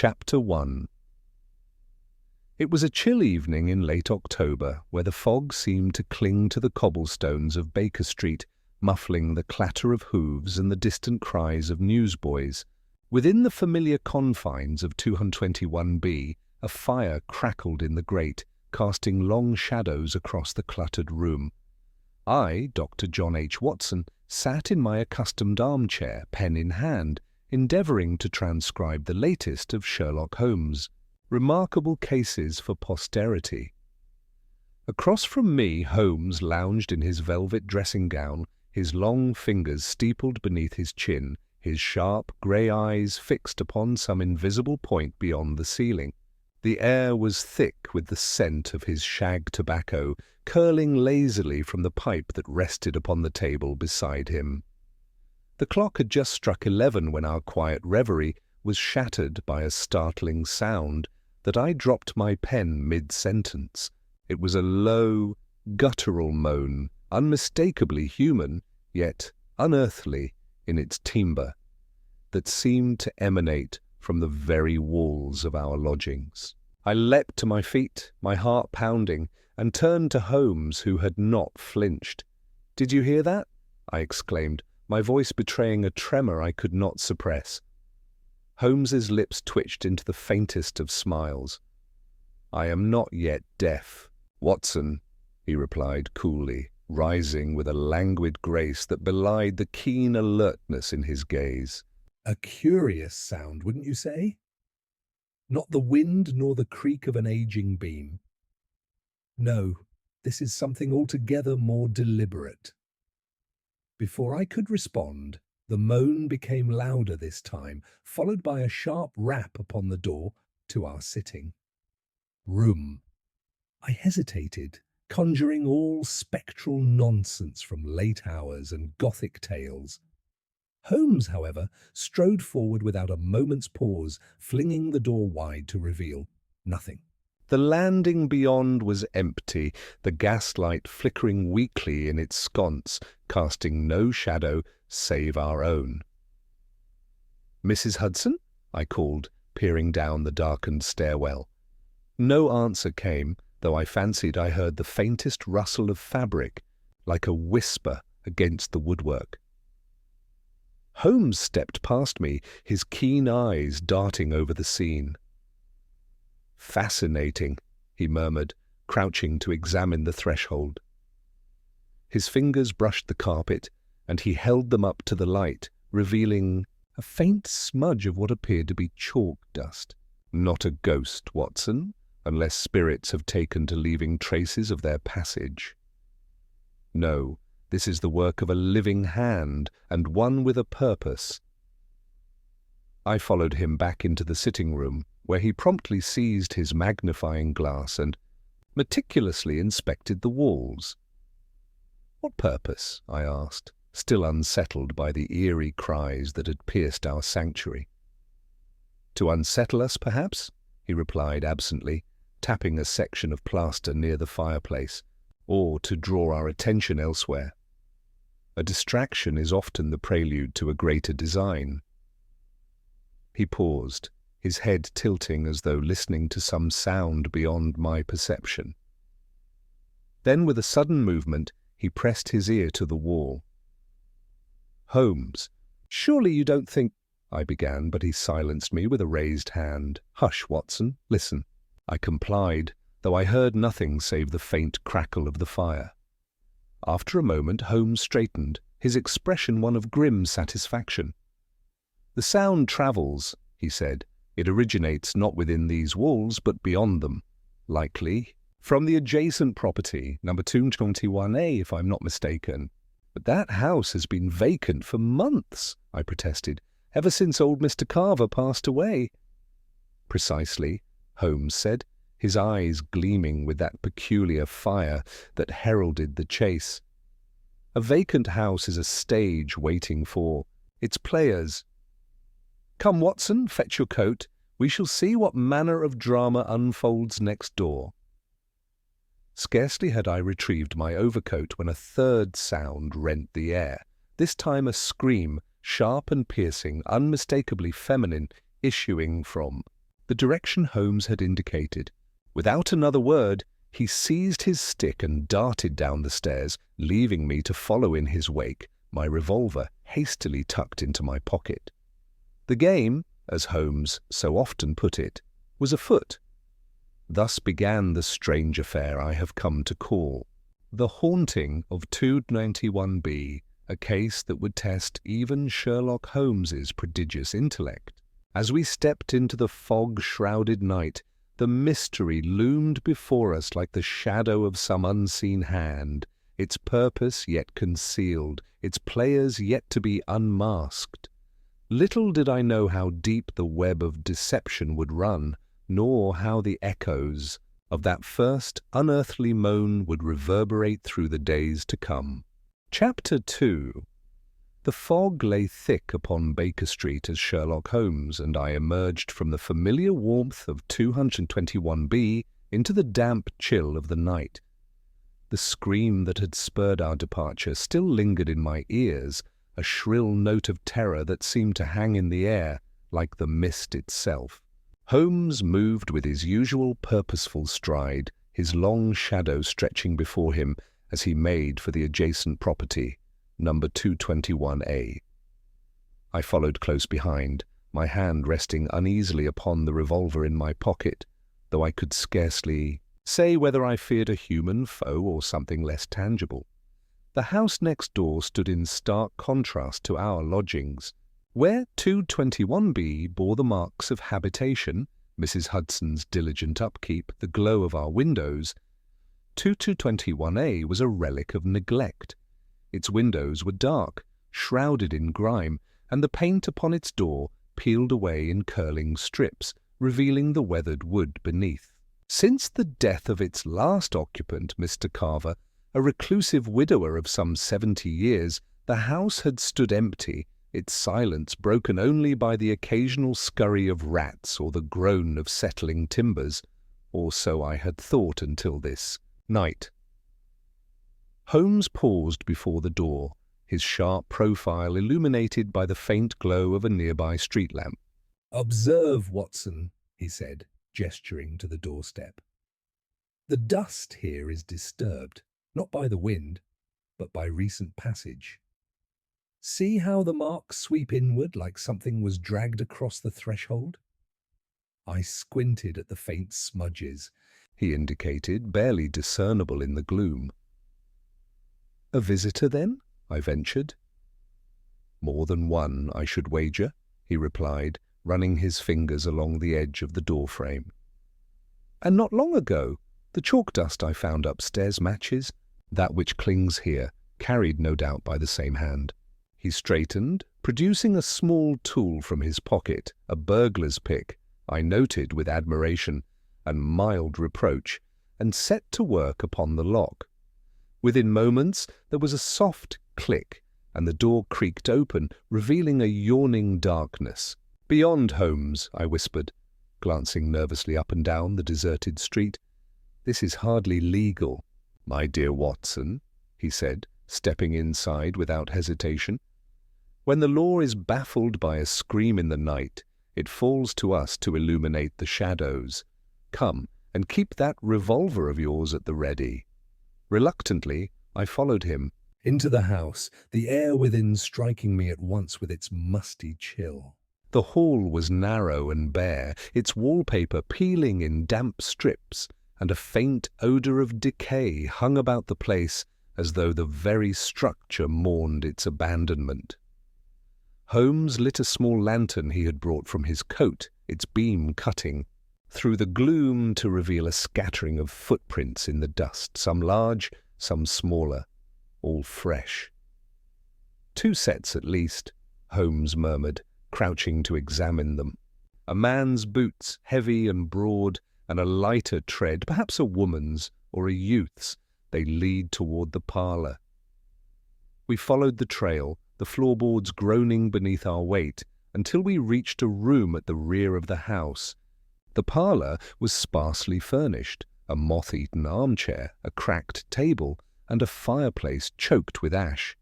Chapter 1. It was a chill evening in late October, where the fog seemed to cling to the cobblestones of Baker Street, muffling the clatter of hooves and the distant cries of newsboys. Within the familiar confines of 221B, a fire crackled in the grate, casting long shadows across the cluttered room. I, Dr. John H. Watson, sat in my accustomed armchair, pen in hand, endeavouring to transcribe the latest of Sherlock Holmes' remarkable cases for posterity. Across from me, Holmes lounged in his velvet dressing-gown, his long fingers steepled beneath his chin, his sharp grey eyes fixed upon some invisible point beyond the ceiling. The air was thick with the scent of his shag tobacco, curling lazily from the pipe that rested upon the table beside him. The clock had just struck 11 when our quiet reverie was shattered by a startling sound that I dropped my pen mid-sentence. It was a low, guttural moan, unmistakably human, yet unearthly in its timbre, that seemed to emanate from the very walls of our lodgings. I leapt to my feet, my heart pounding, and turned to Holmes, who had not flinched. "Did you hear that?" I exclaimed, my voice betraying a tremor I could not suppress. Holmes's lips twitched into the faintest of smiles. "I am not yet deaf, Watson," he replied coolly, rising with a languid grace that belied the keen alertness in his gaze. "A curious sound, wouldn't you say? Not the wind nor the creak of an aging beam. No, this is something altogether more deliberate." Before I could respond, the moan became louder this time, followed by a sharp rap upon the door to our sitting room. I hesitated, conjuring all spectral nonsense from late hours and Gothic tales. Holmes, however, strode forward without a moment's pause, flinging the door wide to reveal nothing. The landing beyond was empty, the gaslight flickering weakly in its sconce, casting no shadow save our own. "Mrs. Hudson?" I called, peering down the darkened stairwell. No answer came, though I fancied I heard the faintest rustle of fabric, like a whisper against the woodwork. Holmes stepped past me, his keen eyes darting over the scene. "Fascinating," he murmured, crouching to examine the threshold. His fingers brushed the carpet, and he held them up to the light, revealing a faint smudge of what appeared to be chalk dust. "Not a ghost, Watson, unless spirits have taken to leaving traces of their passage. No, this is the work of a living hand, and one with a purpose." I followed him back into the sitting room, where he promptly seized his magnifying glass and meticulously inspected the walls. "What purpose?" I asked, still unsettled by the eerie cries that had pierced our sanctuary. "To unsettle us, perhaps?" he replied absently, tapping a section of plaster near the fireplace, "or to draw our attention elsewhere. A distraction is often the prelude to a greater design." He paused, his head tilting as though listening to some sound beyond my perception. Then, with a sudden movement, he pressed his ear to the wall. "Holmes, surely you don't think—" I began, but he silenced me with a raised hand. "Hush, Watson, listen." I complied, though I heard nothing save the faint crackle of the fire. After a moment, Holmes straightened, his expression one of grim satisfaction. "The sound travels," he said. "It originates not within these walls, but beyond them. Likely from the adjacent property, number 221A, if I'm not mistaken." "But that house has been vacant for months," I protested, "ever since old Mr. Carver passed away." "Precisely," Holmes said, his eyes gleaming with that peculiar fire that heralded the chase. "A vacant house is a stage waiting for its players. Come, Watson, fetch your coat. We shall see what manner of drama unfolds next door." Scarcely had I retrieved my overcoat when a third sound rent the air, this time a scream, sharp and piercing, unmistakably feminine, issuing from the direction Holmes had indicated. Without another word, he seized his stick and darted down the stairs, leaving me to follow in his wake, my revolver hastily tucked into my pocket. The game, as Holmes so often put it, was afoot. Thus began the strange affair I have come to call the haunting of 291B, a case that would test even Sherlock Holmes's prodigious intellect. As we stepped into the fog-shrouded night, the mystery loomed before us like the shadow of some unseen hand, its purpose yet concealed, its players yet to be unmasked. Little did I know how deep the web of deception would run, nor how the echoes of that first unearthly moan would reverberate through the days to come. Chapter 2. The fog lay thick upon Baker Street as Sherlock Holmes and I emerged from the familiar warmth of 221B into the damp chill of the night. The scream that had spurred our departure still lingered in my ears, a shrill note of terror that seemed to hang in the air like the mist itself. Holmes moved with his usual purposeful stride, his long shadow stretching before him as he made for the adjacent property, number 221A. I followed close behind, my hand resting uneasily upon the revolver in my pocket, though I could scarcely say whether I feared a human foe or something less tangible. The house next door stood in stark contrast to our lodgings. Where 221B bore the marks of habitation, Mrs. Hudson's diligent upkeep, the glow of our windows, 221A was a relic of neglect. Its windows were dark, shrouded in grime, and the paint upon its door peeled away in curling strips, revealing the weathered wood beneath. Since the death of its last occupant, Mr. Carver, a reclusive widower of some 70 years, the house had stood empty, its silence broken only by the occasional scurry of rats or the groan of settling timbers, or so I had thought until this night. Holmes paused before the door, his sharp profile illuminated by the faint glow of a nearby street lamp. "Observe, Watson," he said, gesturing to the doorstep. "The dust here is disturbed, not by the wind, but by recent passage. See how the marks sweep inward like something was dragged across the threshold?" I squinted at the faint smudges He indicated, barely discernible in the gloom. "A visitor, then?" I ventured. "More than one, I should wager," he replied, running his fingers along the edge of the doorframe. "And not long ago. The chalk dust I found upstairs matches that which clings here, carried no doubt by the same hand." He straightened, producing a small tool from his pocket, a burglar's pick, I noted with admiration and mild reproach, and set to work upon the lock. Within moments there was a soft click, and the door creaked open, revealing a yawning darkness. "Beyond, Holmes," I whispered, glancing nervously up and down the deserted street. "This is hardly legal." "My dear Watson," he said, stepping inside without hesitation, "when the law is baffled by a scream in the night, it falls to us to illuminate the shadows. Come, and keep that revolver of yours at the ready." Reluctantly, I followed him into the house, the air within striking me at once with its musty chill. The hall was narrow and bare, its wallpaper peeling in damp strips, and a faint odour of decay hung about the place as though the very structure mourned its abandonment. Holmes lit a small lantern he had brought from his coat, its beam cutting through the gloom to reveal a scattering of footprints in the dust, some large, some smaller, all fresh. "2 sets at least," Holmes murmured, crouching to examine them. "A man's boots, heavy and broad, and a lighter tread, perhaps a woman's or a youth's. They lead toward the parlour." We followed the trail, the floorboards groaning beneath our weight, until we reached a room at the rear of the house. The parlour was sparsely furnished, a moth-eaten armchair, a cracked table, and a fireplace choked with ash.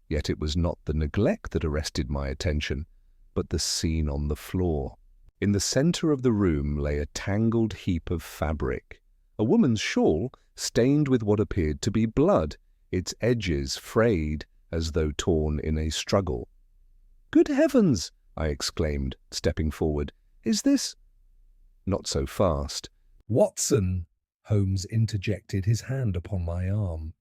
Yet it was not the neglect that arrested my attention, but the scene on the floor. In the centre of the room lay a tangled heap of fabric. A woman's shawl, stained with what appeared to be blood, its edges frayed as though torn in a struggle. "Good heavens!" I exclaimed, stepping forward. "Is this—" Not so fast. "Watson!" Holmes interjected, his hand upon my arm.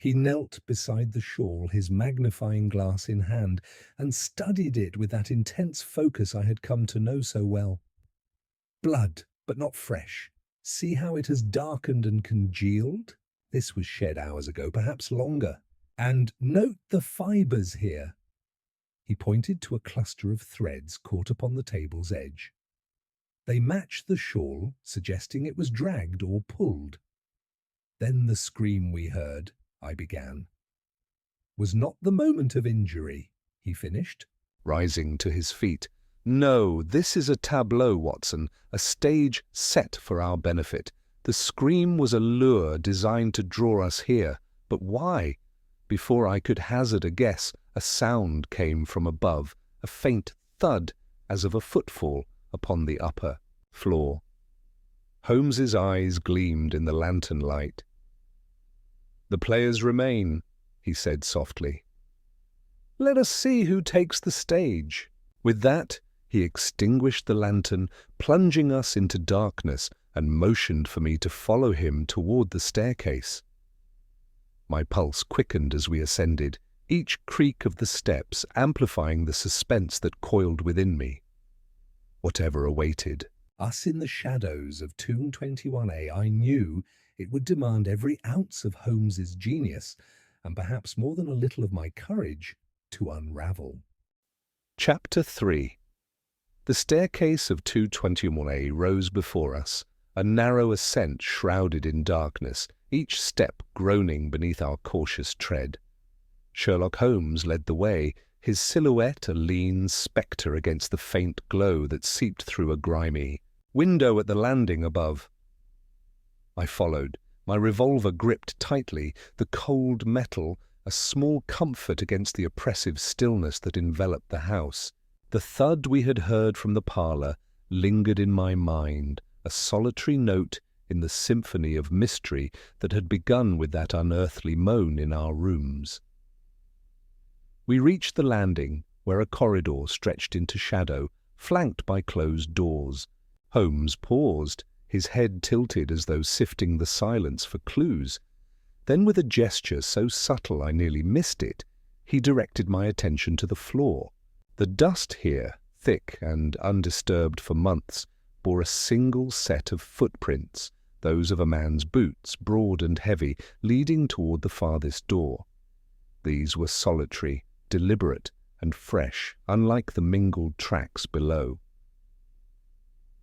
He knelt beside the shawl, his magnifying glass in hand, and studied it with that intense focus I had come to know so well. "Blood, but not fresh. See how it has darkened and congealed? This was shed hours ago, perhaps longer. And note the fibres here." He pointed to a cluster of threads caught upon the table's edge. They matched the shawl, suggesting it was dragged or pulled. "Then the scream we heard," I began. "Was not the moment of injury," he finished, rising to his feet. "No, this is a tableau, Watson, a stage set for our benefit. The scream was a lure designed to draw us here. But why? Before I could hazard a guess, a sound came from above, a faint thud as of a footfall upon the upper floor." Holmes's eyes gleamed in the lantern light. "The players remain," he said softly. "Let us see who takes the stage." With that, he extinguished the lantern, plunging us into darkness, and motioned for me to follow him toward the staircase. My pulse quickened as we ascended, each creak of the steps amplifying the suspense that coiled within me. Whatever awaited us in the shadows of Tomb 21A, I knew it would demand every ounce of Holmes's genius, and perhaps more than a little of my courage, to unravel. Chapter 3. The staircase of 221A rose before us, a narrow ascent shrouded in darkness, each step groaning beneath our cautious tread. Sherlock Holmes led the way, his silhouette a lean spectre against the faint glow that seeped through a grimy window at the landing above. I followed, my revolver gripped tightly, the cold metal a small comfort against the oppressive stillness that enveloped the house. The thud we had heard from the parlour lingered in my mind, a solitary note in the symphony of mystery that had begun with that unearthly moan in our rooms. We reached the landing, where a corridor stretched into shadow, flanked by closed doors. Holmes paused, his head tilted as though sifting the silence for clues. Then, with a gesture so subtle I nearly missed it, he directed my attention to the floor. The dust here, thick and undisturbed for months, bore a single set of footprints, those of a man's boots, broad and heavy, leading toward the farthest door. These were solitary, deliberate, and fresh, unlike the mingled tracks below.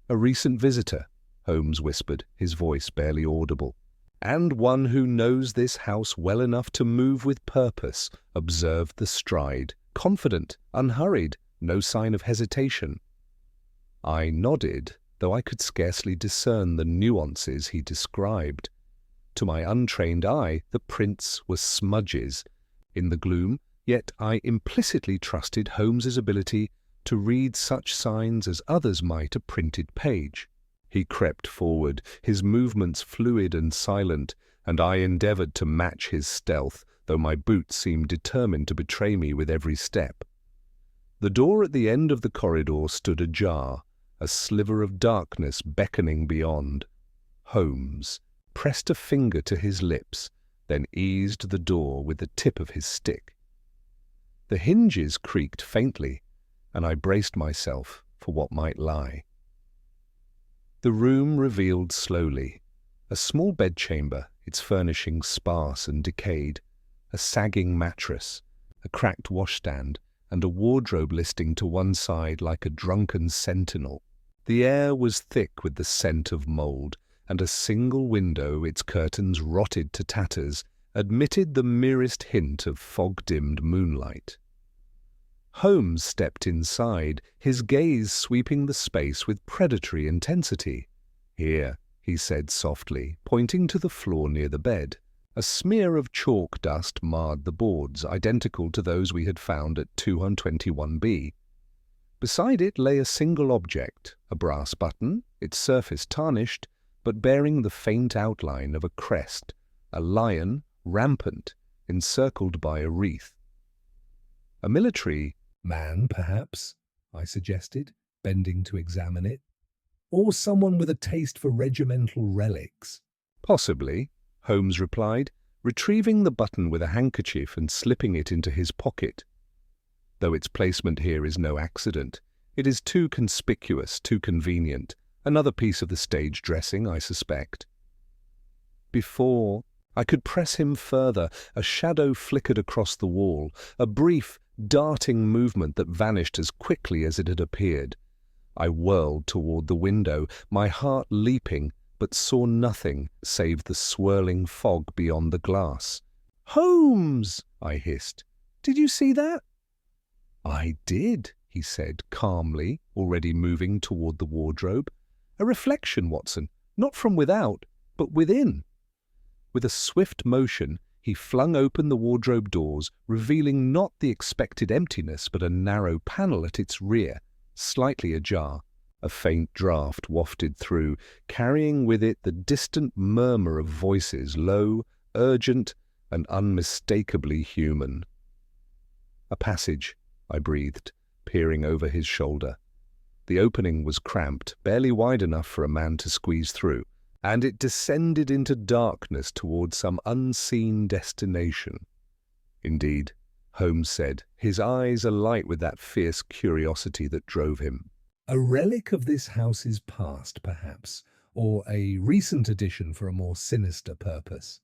"A recent visitor," Holmes whispered, his voice barely audible. "And one who knows this house well enough to move with purpose," observed the stride, confident, unhurried, no sign of hesitation. I nodded, though I could scarcely discern the nuances he described. To my untrained eye, the prints were smudges in the gloom, yet I implicitly trusted Holmes's ability to read such signs as others might a printed page. He crept forward, his movements fluid and silent, and I endeavoured to match his stealth, though my boots seemed determined to betray me with every step. The door at the end of the corridor stood ajar, a sliver of darkness beckoning beyond. Holmes pressed a finger to his lips, then eased the door with the tip of his stick. The hinges creaked faintly, and I braced myself for what might lie. The room revealed slowly. A small bedchamber, its furnishings sparse and decayed, a sagging mattress, a cracked washstand, and a wardrobe listing to one side like a drunken sentinel. The air was thick with the scent of mould, and a single window, its curtains rotted to tatters, admitted the merest hint of fog-dimmed moonlight. Holmes stepped inside, his gaze sweeping the space with predatory intensity. "Here," he said softly, pointing to the floor near the bed. A smear of chalk dust marred the boards, identical to those we had found at 221B. Beside it lay a single object, a brass button, its surface tarnished, but bearing the faint outline of a crest, a lion, rampant, encircled by a wreath. A military Man, perhaps, I suggested, bending to examine it. Or someone with a taste for regimental relics. Possibly, Holmes replied, retrieving the button with a handkerchief and slipping it into his pocket. Though its placement here is no accident, it is too conspicuous, too convenient. Another piece of the stage dressing, I suspect. Before I could press him further, a shadow flickered across the wall, a brief, darting movement that vanished as quickly as it had appeared. I whirled toward the window, my heart leaping, but saw nothing save the swirling fog beyond the glass. "Holmes!" I hissed. "Did you see that?" "I did," he said calmly, already moving toward the wardrobe. "A reflection, Watson, not from without, but within." With a swift motion, he flung open the wardrobe doors, revealing not the expected emptiness, but a narrow panel at its rear, slightly ajar. A faint draught wafted through, carrying with it the distant murmur of voices, low, urgent, and unmistakably human. "A passage," I breathed, peering over his shoulder. The opening was cramped, barely wide enough for a man to squeeze through, and it descended into darkness toward some unseen destination. "Indeed," Holmes said, his eyes alight with that fierce curiosity that drove him. A relic of this house's past, perhaps, or a recent addition for a more sinister purpose.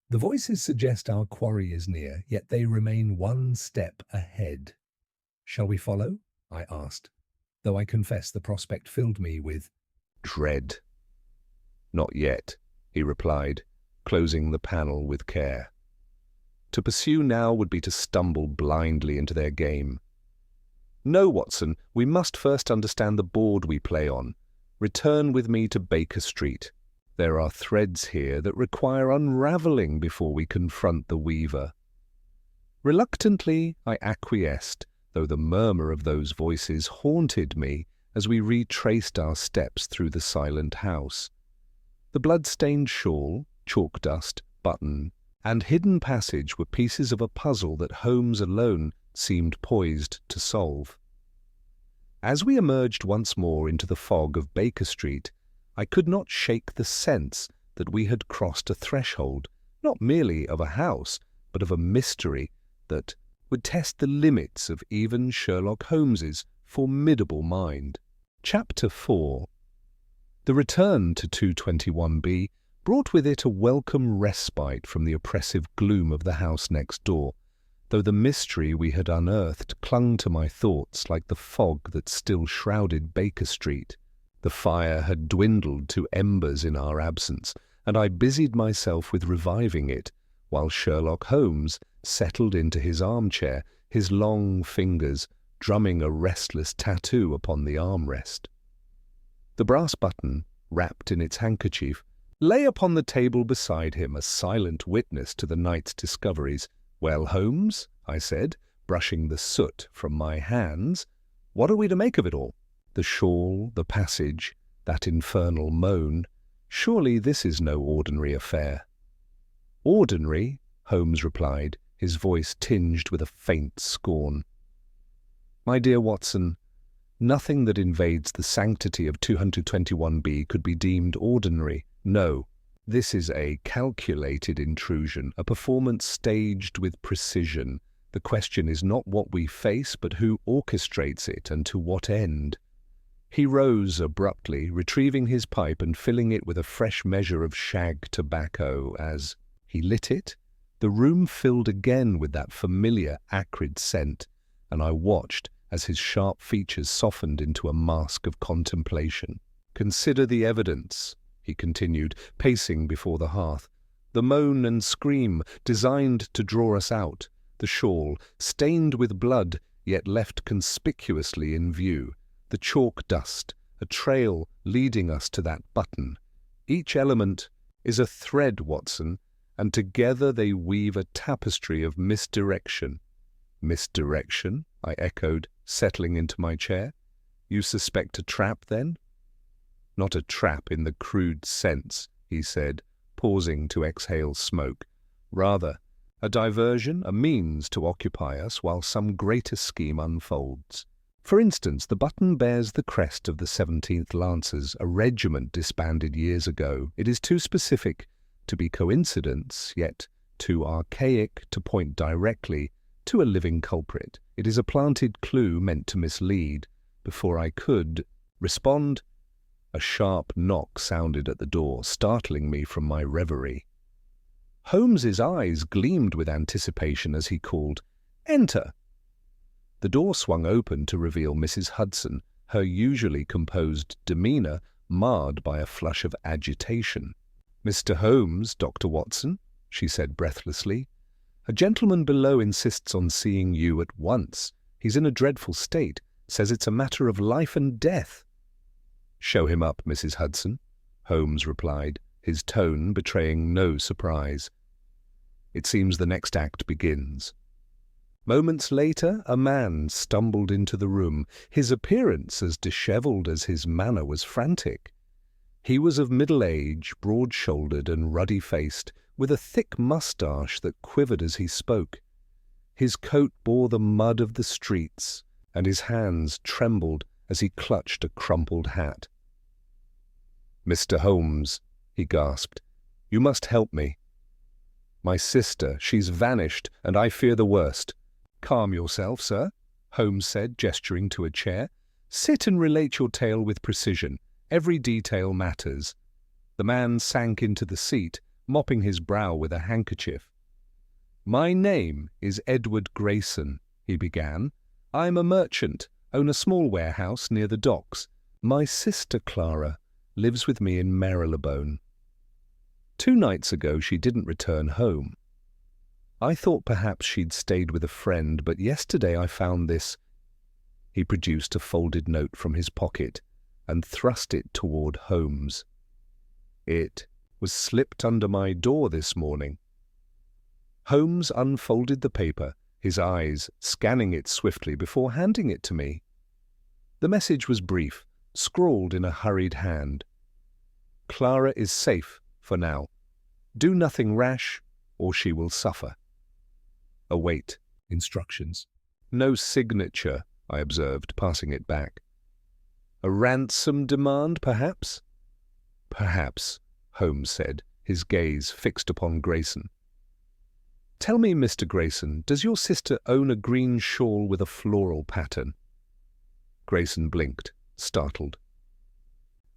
The voices suggest our quarry is near, yet they remain one step ahead. "Shall we follow?" I asked, though I confess the prospect filled me with dread. "Not yet," he replied, closing the panel with care. To pursue now would be to stumble blindly into their game. "No, Watson, we must first understand the board we play on. Return with me to Baker Street. There are threads here that require unravelling before we confront the weaver." Reluctantly, I acquiesced, though the murmur of those voices haunted me as we retraced our steps through the silent house. The blood-stained shawl, chalk dust, button, and hidden passage were pieces of a puzzle that Holmes alone seemed poised to solve. As we emerged once more into the fog of Baker Street, I could not shake the sense that we had crossed a threshold, not merely of a house, but of a mystery that would test the limits of even Sherlock Holmes's formidable mind. Chapter 4. The return to 221B brought with it a welcome respite from the oppressive gloom of the house next door, though the mystery we had unearthed clung to my thoughts like the fog that still shrouded Baker Street. The fire had dwindled to embers in our absence, and I busied myself with reviving it, while Sherlock Holmes settled into his armchair, his long fingers drumming a restless tattoo upon the armrest. The brass button, wrapped in its handkerchief, lay upon the table beside him, a silent witness to the night's discoveries. "Well, Holmes," I said, brushing the soot from my hands, "what are we to make of it all? The shawl, the passage, that infernal moan. Surely this is no ordinary affair." "Ordinary?" Holmes replied, his voice tinged with a faint scorn. "My dear Watson, nothing that invades the sanctity of 221B could be deemed ordinary. No, this is a calculated intrusion, a performance staged with precision. The question is not what we face, but who orchestrates it and to what end." He rose abruptly, retrieving his pipe and filling it with a fresh measure of shag tobacco. As he lit it, the room filled again with that familiar acrid scent, and I watched as his sharp features softened into a mask of contemplation. "Consider the evidence," he continued, pacing before the hearth. "The moan and scream designed to draw us out, the shawl, stained with blood yet left conspicuously in view, the chalk dust, a trail leading us to that button. Each element is a thread, Watson, and together they weave a tapestry of misdirection." "Misdirection?" I echoed, settling into my chair. You suspect a trap, then? Not a trap in the crude sense, he said, pausing to exhale smoke. Rather, a diversion, a means to occupy us while some greater scheme unfolds. For instance, the button bears the crest of the 17th Lancers, a regiment disbanded years ago. It is too specific to be coincidence, yet too archaic to point directly to a living culprit. It is a planted clue meant to mislead. Before I could respond, a sharp knock sounded at the door, startling me from my reverie. Holmes's eyes gleamed with anticipation as he called, "Enter!" The door swung open to reveal Mrs. Hudson, her usually composed demeanour marred by a flush of agitation. "Mr. Holmes, Dr. Watson," she said breathlessly. "A gentleman below insists on seeing you at once. He's in a dreadful state, says it's a matter of life and death." "Show him up, Mrs. Hudson," Holmes replied, his tone betraying no surprise. It seems the next act begins. Moments later, a man stumbled into the room, his appearance as dishevelled as his manner was frantic. He was of middle age, broad-shouldered and ruddy-faced, with a thick moustache that quivered as he spoke. His coat bore the mud of the streets, and his hands trembled as he clutched a crumpled hat. "Mr. Holmes," he gasped, "you must help me. My sister, she's vanished, and I fear the worst." "Calm yourself, sir," Holmes said, gesturing to a chair. "Sit and relate your tale with precision. Every detail matters." The man sank into the seat, mopping his brow with a handkerchief. "My name is Edward Grayson," he began. "I'm a merchant, own a small warehouse near the docks. My sister Clara lives with me in Marylebone. 2 nights ago she didn't return home. I thought perhaps she'd stayed with a friend, but yesterday I found this." He produced a folded note from his pocket and thrust it toward Holmes. "It was slipped under my door this morning." Holmes unfolded the paper, his eyes scanning it swiftly before handing it to me. The message was brief, scrawled in a hurried hand. "Clara is safe for now. Do nothing rash, or she will suffer. Await instructions." "No signature," I observed, passing it back. "A ransom demand, perhaps?" "Perhaps," Holmes said, his gaze fixed upon Grayson. "Tell me, Mr. Grayson, does your sister own a green shawl with a floral pattern?" Grayson blinked, startled.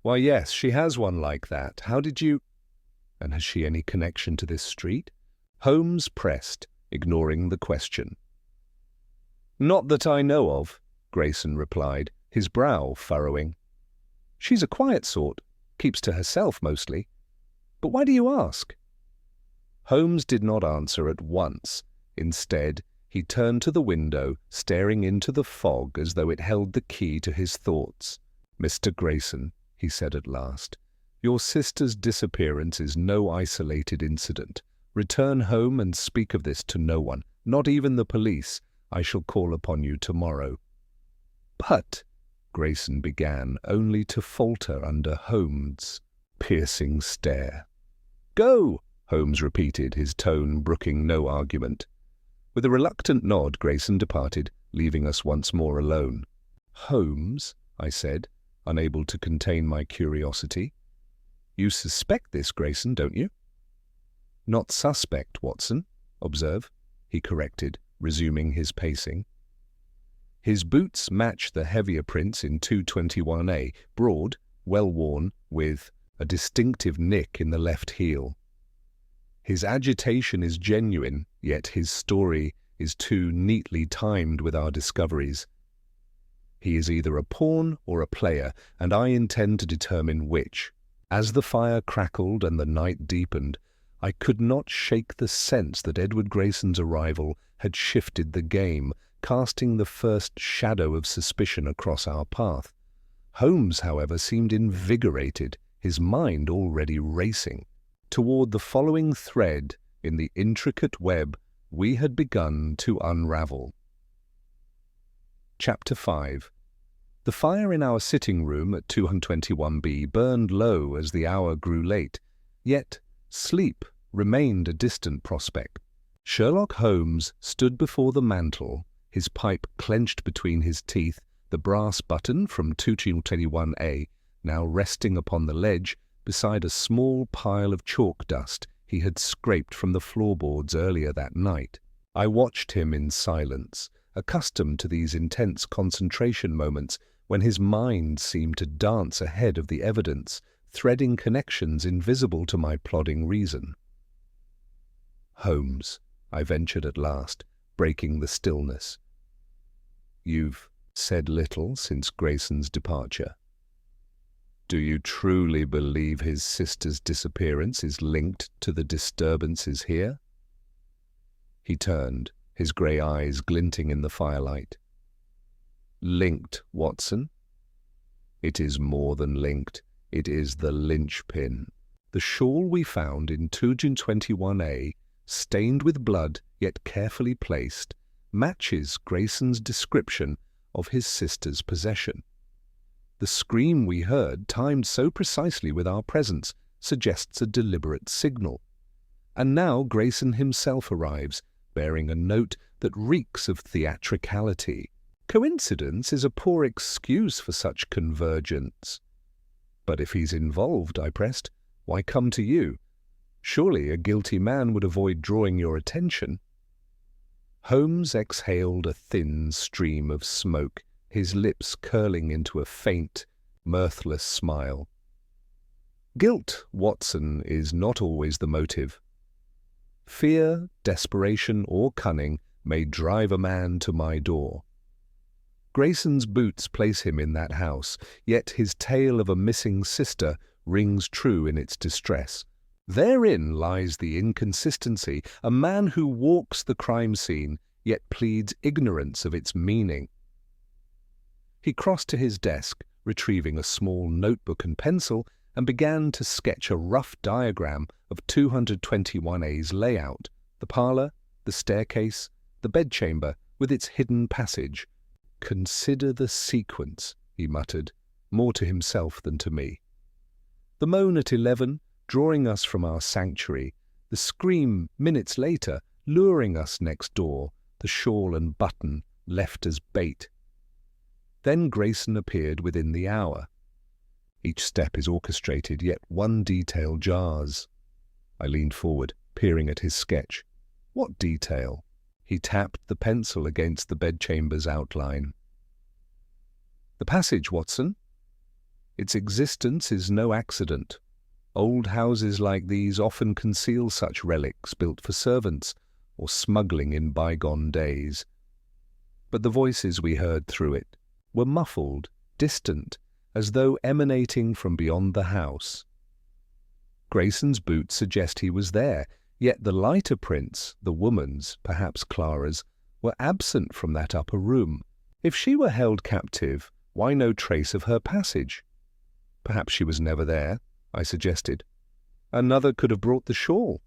"Why, yes, she has one like that. How did you—" "And has she any connection to this street?" Holmes pressed, ignoring the question. "Not that I know of," Grayson replied, his brow furrowing. "She's a quiet sort, keeps to herself mostly. But why do you ask?" Holmes did not answer at once. Instead, he turned to the window, staring into the fog as though it held the key to his thoughts. "Mr. Grayson," he said at last, "your sister's disappearance is no isolated incident. Return home and speak of this to no one, not even the police. I shall call upon you tomorrow." "But," Grayson began, only to falter under Holmes' piercing stare. "Go," Holmes repeated, his tone brooking no argument. With a reluctant nod, Grayson departed, leaving us once more alone. "Holmes," I said, unable to contain my curiosity. "You suspect this, Grayson, don't you?" "Not suspect, Watson. Observe," he corrected, resuming his pacing. His boots matched the heavier prints in 221A, broad, well-worn, with a distinctive nick in the left heel. His agitation is genuine, yet his story is too neatly timed with our discoveries. He is either a pawn or a player, and I intend to determine which. As the fire crackled and the night deepened, I could not shake the sense that Edward Grayson's arrival had shifted the game, casting the first shadow of suspicion across our path. Holmes, however, seemed invigorated, his mind already racing toward the following thread in the intricate web we had begun to unravel. Chapter 5. The fire in our sitting room at 221B burned low as the hour grew late, yet sleep remained a distant prospect. Sherlock Holmes stood before the mantel, his pipe clenched between his teeth, the brass button from 221A now resting upon the ledge beside a small pile of chalk dust he had scraped from the floorboards earlier that night. I watched him in silence, accustomed to these intense concentration moments when his mind seemed to dance ahead of the evidence, threading connections invisible to my plodding reason. "Holmes," I ventured at last, breaking the stillness. "You've said little since Grayson's departure. Do you truly believe his sister's disappearance is linked to the disturbances here?" He turned, his grey eyes glinting in the firelight. "Linked, Watson? It is more than linked. It is the linchpin. The shawl we found in 221A, stained with blood yet carefully placed, matches Grayson's description of his sister's possession. The scream we heard, timed so precisely with our presence, suggests a deliberate signal. And now Grayson himself arrives, bearing a note that reeks of theatricality. Coincidence is a poor excuse for such convergence." "But if he's involved," I pressed, "why come to you? Surely a guilty man would avoid drawing your attention." Holmes exhaled a thin stream of smoke, his lips curling into a faint, mirthless smile. "Guilt, Watson, is not always the motive. Fear, desperation, or cunning may drive a man to my door. Grayson's boots place him in that house, yet his tale of a missing sister rings true in its distress. Therein lies the inconsistency, a man who walks the crime scene, yet pleads ignorance of its meaning." He crossed to his desk, retrieving a small notebook and pencil, and began to sketch a rough diagram of 221A's layout, the parlour, the staircase, the bedchamber with its hidden passage. "Consider the sequence," he muttered, more to himself than to me. The moan at 11, drawing us from our sanctuary, the scream minutes later, luring us next door, the shawl and button left as bait. Then Grayson appeared within the hour. Each step is orchestrated, yet one detail jars. I leaned forward, peering at his sketch. What detail? He tapped the pencil against the bedchamber's outline. "The passage, Watson. Its existence is no accident. Old houses like these often conceal such relics built for servants or smuggling in bygone days. But the voices we heard through it were muffled, distant, as though emanating from beyond the house. Grayson's boots suggest he was there, yet the lighter prints, the woman's, perhaps Clara's, were absent from that upper room. If she were held captive, why no trace of her passage? Perhaps she was never there, I suggested. Another could have brought the shawl."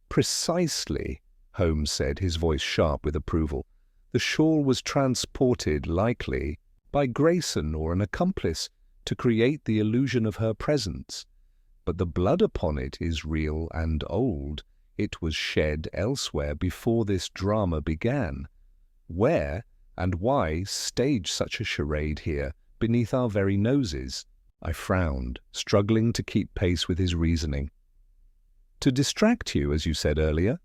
"Precisely," Holmes said, his voice sharp with approval. "The shawl was transported, likely, by Grayson or an accomplice to create the illusion of her presence. But the blood upon it is real and old. It was shed elsewhere before this drama began. Where and why stage such a charade here, beneath our very noses?" I frowned, struggling to keep pace with his reasoning. "To distract you, as you said earlier."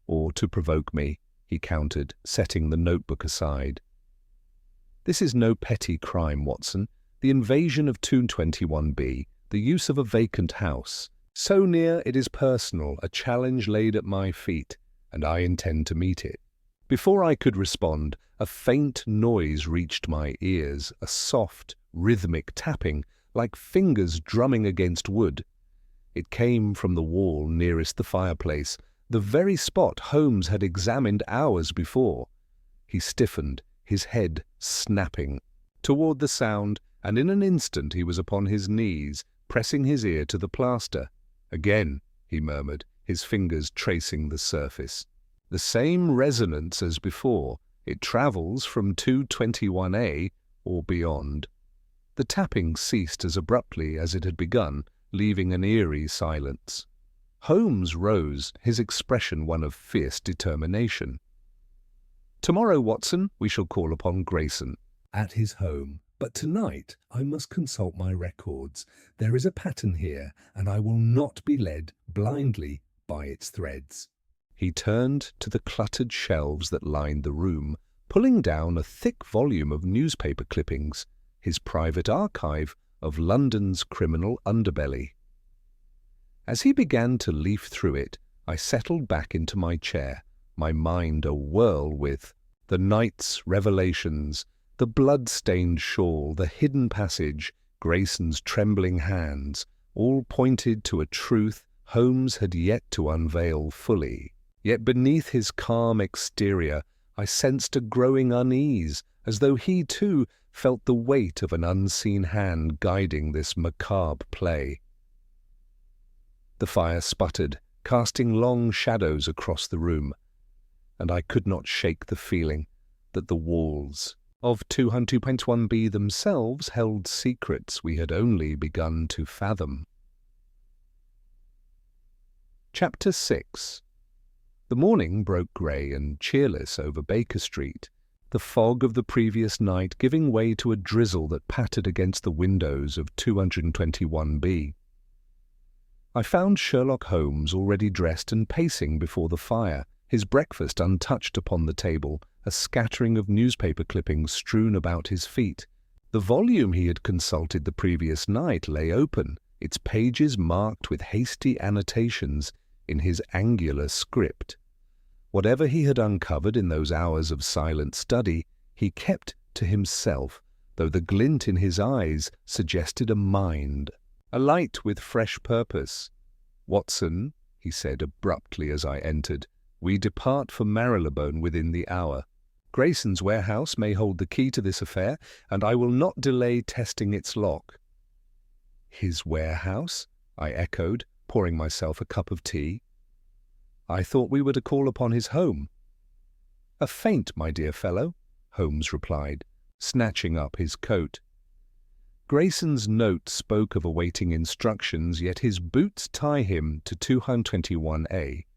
"Or to provoke me," he countered, setting the notebook aside. "This is no petty crime, Watson. The invasion of 221B, the use of a vacant house. So near it is personal, a challenge laid at my feet, and I intend to meet it." Before I could respond, a faint noise reached my ears, a soft, rhythmic tapping, like fingers drumming against wood. It came from the wall nearest the fireplace, the very spot Holmes had examined hours before. He stiffened, his head snapping toward the sound, and in an instant he was upon his knees, pressing his ear to the plaster. "Again," he murmured, his fingers tracing the surface. "The same resonance as before. It travels from 221A or beyond. The tapping ceased as abruptly as it had begun, leaving an eerie silence. Holmes rose, his expression one of fierce determination. "Tomorrow, Watson, we shall call upon Grayson." At his home. But tonight I must consult my records. There is a pattern here, and I will not be led blindly by its threads. He turned to the cluttered shelves that lined the room, pulling down a thick volume of newspaper clippings, his private archive of London's criminal underbelly. As he began to leaf through it, I settled back into my chair, my mind a-whirl with the night's revelations, the blood-stained shawl, the hidden passage, Grayson's trembling hands, all pointed to a truth Holmes had yet to unveil fully. Yet beneath his calm exterior, I sensed a growing unease, as though he too felt the weight of an unseen hand guiding this macabre play. The fire sputtered, casting long shadows across the room, and I could not shake the feeling that the walls of 202.1b themselves held secrets we had only begun to fathom. Chapter 6. The morning broke grey and cheerless over Baker Street, the fog of the previous night giving way to a drizzle that pattered against the windows of 221b. I found Sherlock Holmes already dressed and pacing before the fire, his breakfast untouched upon the table, a scattering of newspaper clippings strewn about his feet. The volume he had consulted the previous night lay open, its pages marked with hasty annotations in his angular script. Whatever he had uncovered in those hours of silent study, he kept to himself, though the glint in his eyes suggested a mind, alight with fresh purpose. "Watson," he said abruptly as I entered, "we depart for Marylebone within the hour. Grayson's warehouse may hold the key to this affair, and I will not delay testing its lock." "His warehouse?" I echoed, pouring myself a cup of tea. "I thought we were to call upon his home." "A feint, my dear fellow," Holmes replied, snatching up his coat. Grayson's note spoke of awaiting instructions, yet his boots tie him to 221A.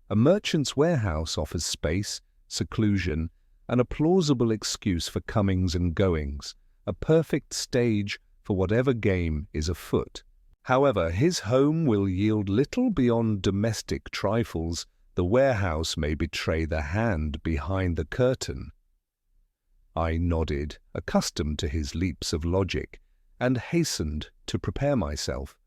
A merchant's warehouse offers space, seclusion, and a plausible excuse for comings and goings, a perfect stage for whatever game is afoot. However, his home will yield little beyond domestic trifles. The warehouse may betray the hand behind the curtain. I nodded, accustomed to his leaps of logic, and hastened to prepare myself.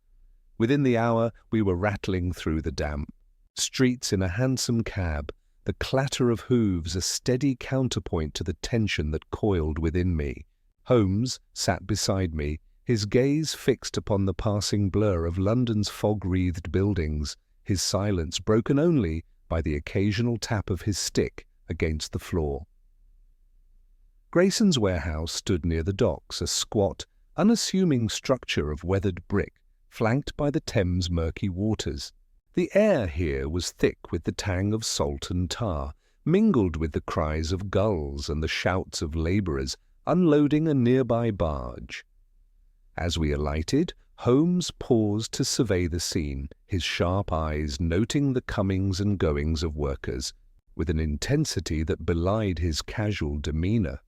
Within the hour we were rattling through the damp streets in a hansom cab, the clatter of hooves a steady counterpoint to the tension that coiled within me. Holmes sat beside me, his gaze fixed upon the passing blur of London's fog-wreathed buildings, his silence broken only by the occasional tap of his stick against the floor. Grayson's warehouse stood near the docks, a squat, unassuming structure of weathered brick, flanked by the Thames' murky waters. The air here was thick with the tang of salt and tar, mingled with the cries of gulls and the shouts of labourers unloading a nearby barge. As we alighted, Holmes paused to survey the scene, his sharp eyes noting the comings and goings of workers, with an intensity that belied his casual demeanour.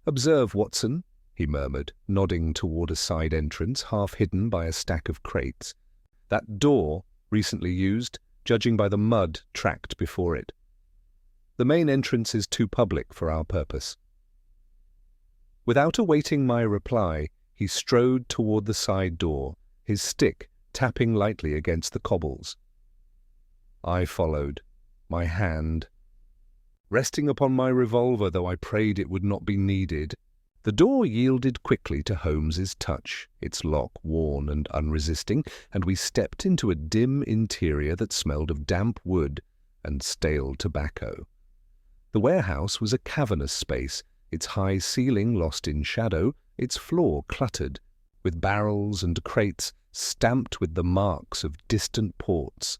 "Observe, Watson," he murmured, nodding toward a side entrance half hidden by a stack of crates. "That door, recently used, judging by the mud tracked before it. The main entrance is too public for our purpose." Without awaiting my reply, he strode toward the side door, his stick tapping lightly against the cobbles. I followed, my hand resting upon my revolver, though I prayed it would not be needed. The door yielded quickly to Holmes's touch, its lock worn and unresisting, and we stepped into a dim interior that smelled of damp wood and stale tobacco. The warehouse was a cavernous space, its high ceiling lost in shadow, its floor cluttered, with barrels and crates stamped with the marks of distant ports.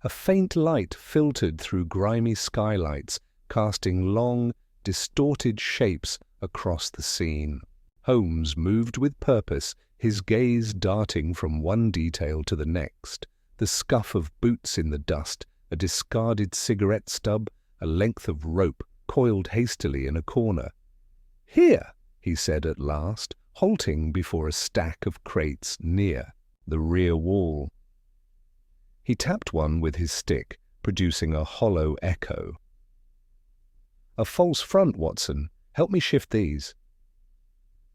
A faint light filtered through grimy skylights, casting long, distorted shapes across the scene. Holmes moved with purpose, his gaze darting from one detail to the next. The scuff of boots in the dust, a discarded cigarette stub, a length of rope coiled hastily in a corner. "Here," he said at last, halting before a stack of crates near the rear wall. He tapped one with his stick, producing a hollow echo. "A false front, Watson. Help me shift these."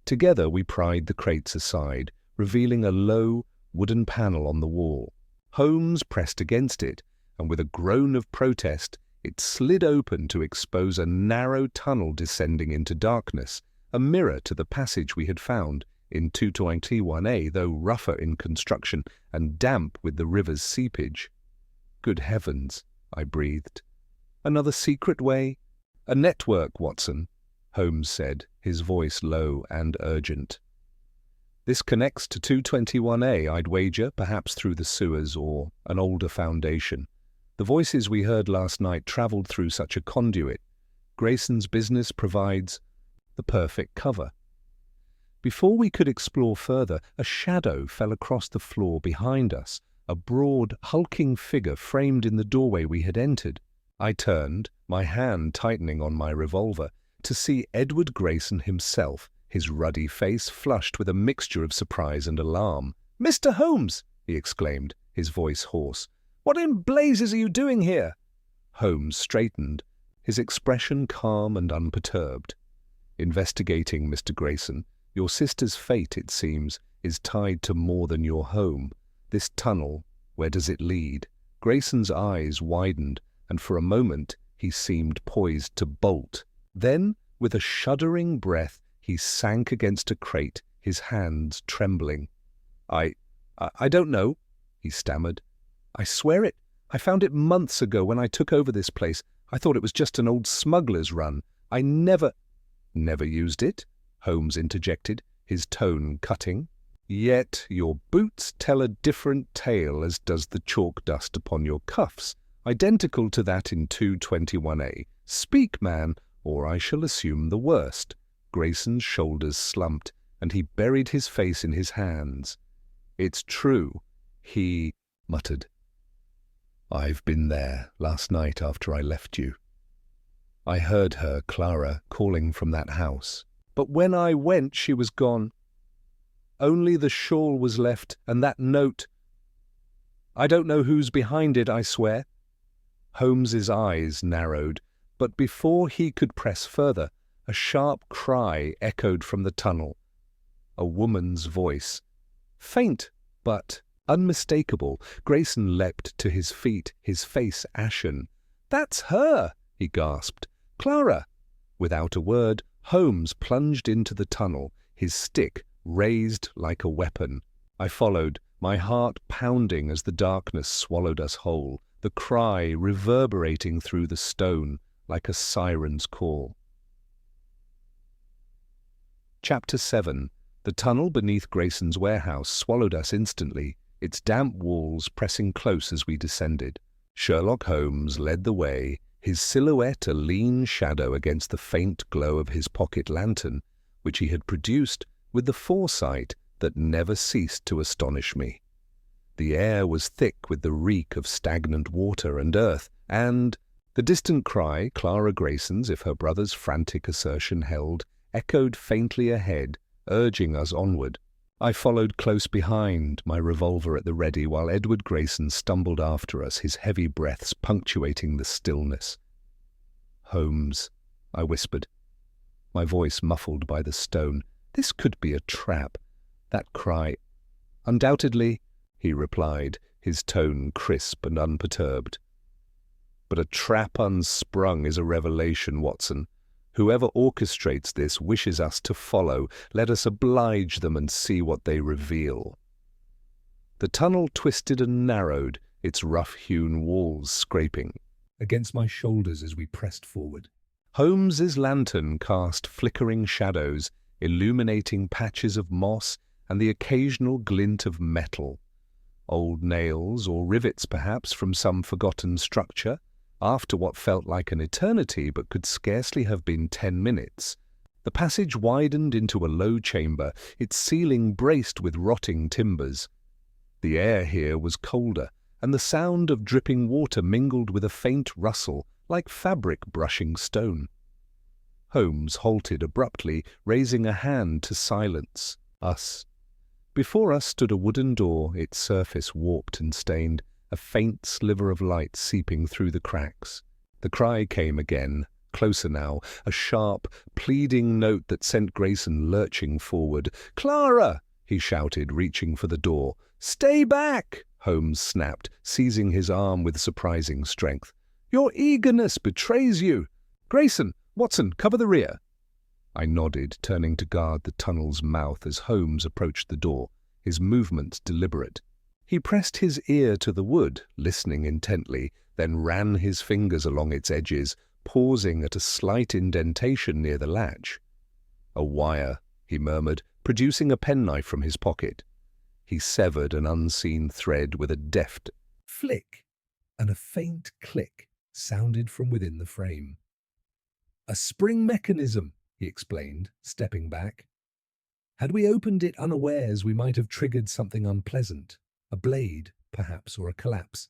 Together we pried the crates aside, revealing a low, wooden panel on the wall. Holmes pressed against it, and with a groan of protest, it slid open to expose a narrow tunnel descending into darkness, a mirror to the passage we had found in 221A, though rougher in construction and damp with the river's seepage. "Good heavens," I breathed. "Another secret way?" "A network, Watson," Holmes said, his voice low and urgent. "This connects to 221A, I'd wager, perhaps through the sewers or an older foundation. The voices we heard last night travelled through such a conduit. Grayson's business provides the perfect cover." Before we could explore further, a shadow fell across the floor behind us, a broad, hulking figure framed in the doorway we had entered. I turned, my hand tightening on my revolver, to see Edward Grayson himself, his ruddy face flushed with a mixture of surprise and alarm. "Mr. Holmes!" he exclaimed, his voice hoarse. "What in blazes are you doing here?" Holmes straightened, his expression calm and unperturbed. "Investigating, Mr. Grayson. Your sister's fate, it seems, is tied to more than your home. This tunnel, where does it lead?" Grayson's eyes widened, and for a moment he seemed poised to bolt. Then, with a shuddering breath, he sank against a crate, his hands trembling. I don't know," he stammered. "I swear it. I found it months ago when I took over this place. I thought it was just an old smuggler's run. I never—" "Never used it?" Holmes interjected, his tone cutting. "Yet your boots tell a different tale, as does the chalk dust upon your cuffs, identical to that in 221A. Speak, man, or I shall assume the worst." Grayson's shoulders slumped, and he buried his face in his hands. "It's true," he muttered. "I've been there last night after I left you. I heard her, Clara, calling from that house. But when I went, she was gone. Only the shawl was left, and that note. I don't know who's behind it, I swear." Holmes's eyes narrowed, but before he could press further, a sharp cry echoed from the tunnel. A woman's voice. Faint, but unmistakable. Grayson leapt to his feet, his face ashen. "That's her!" he gasped. "Clara!" Without a word, Holmes plunged into the tunnel, his stick raised like a weapon. I followed, my heart pounding as the darkness swallowed us whole, the cry reverberating through the stone like a siren's call. Chapter 7. The tunnel beneath Grayson's warehouse swallowed us instantly, its damp walls pressing close as we descended. Sherlock Holmes led the way, his silhouette a lean shadow against the faint glow of his pocket lantern, which he had produced with the foresight that never ceased to astonish me. The air was thick with the reek of stagnant water and earth, and the distant cry, Clara Grayson's if her brother's frantic assertion held, echoed faintly ahead, urging us onward. I followed close behind, my revolver at the ready, while Edward Grayson stumbled after us, his heavy breaths punctuating the stillness. "Holmes," I whispered, my voice muffled by the stone. "This could be a trap. That cry—" "Undoubtedly," he replied, his tone crisp and unperturbed. "But a trap unsprung is a revelation, Watson. Whoever orchestrates this wishes us to follow. Let us oblige them and see what they reveal." The tunnel twisted and narrowed, its rough-hewn walls scraping against my shoulders as we pressed forward. Holmes's lantern cast flickering shadows, illuminating patches of moss and the occasional glint of metal. Old nails or rivets, perhaps, from some forgotten structure. After what felt like an eternity but could scarcely have been 10 minutes, The passage widened into a low chamber, its ceiling braced with rotting timbers. The air here was colder, and the sound of dripping water mingled with a faint rustle, like fabric brushing stone. Holmes halted abruptly, raising a hand to silence us. Before us stood a wooden door, its surface warped and stained, a faint sliver of light seeping through the cracks. The cry came again, closer now, a sharp, pleading note that sent Grayson lurching forward. "Clara!" he shouted, reaching for the door. "Stay back!" Holmes snapped, seizing his arm with surprising strength. "Your eagerness betrays you. Grayson, Watson, cover the rear." I nodded, turning to guard the tunnel's mouth as Holmes approached the door, his movements deliberate. He pressed his ear to the wood, listening intently, then ran his fingers along its edges, pausing at a slight indentation near the latch. "A wire," he murmured, producing a penknife from his pocket. He severed an unseen thread with a deft flick, and a faint click sounded from within the frame. "A spring mechanism," he explained, stepping back. "Had we opened it unawares, we might have triggered something unpleasant. A blade, perhaps, or a collapse.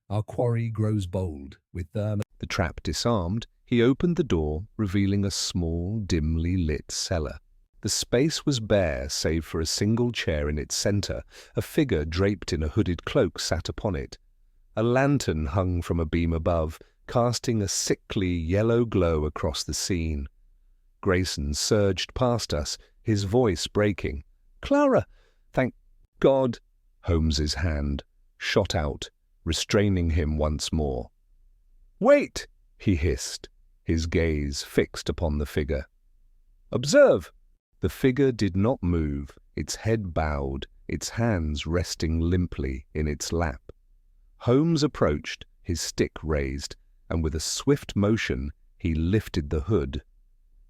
Our quarry grows bold. With the trap disarmed, he opened the door, revealing a small, dimly lit cellar. The space was bare, save for a single chair in its center. A figure draped in a hooded cloak sat upon it. A lantern hung from a beam above, casting a sickly yellow glow across the scene. Grayson surged past us, his voice breaking. "Clara! Thank God!" Holmes's hand shot out, restraining him once more. "Wait!" he hissed, his gaze fixed upon the figure. "Observe!" The figure did not move, its head bowed, its hands resting limply in its lap. Holmes approached, his stick raised, and with a swift motion he lifted the hood.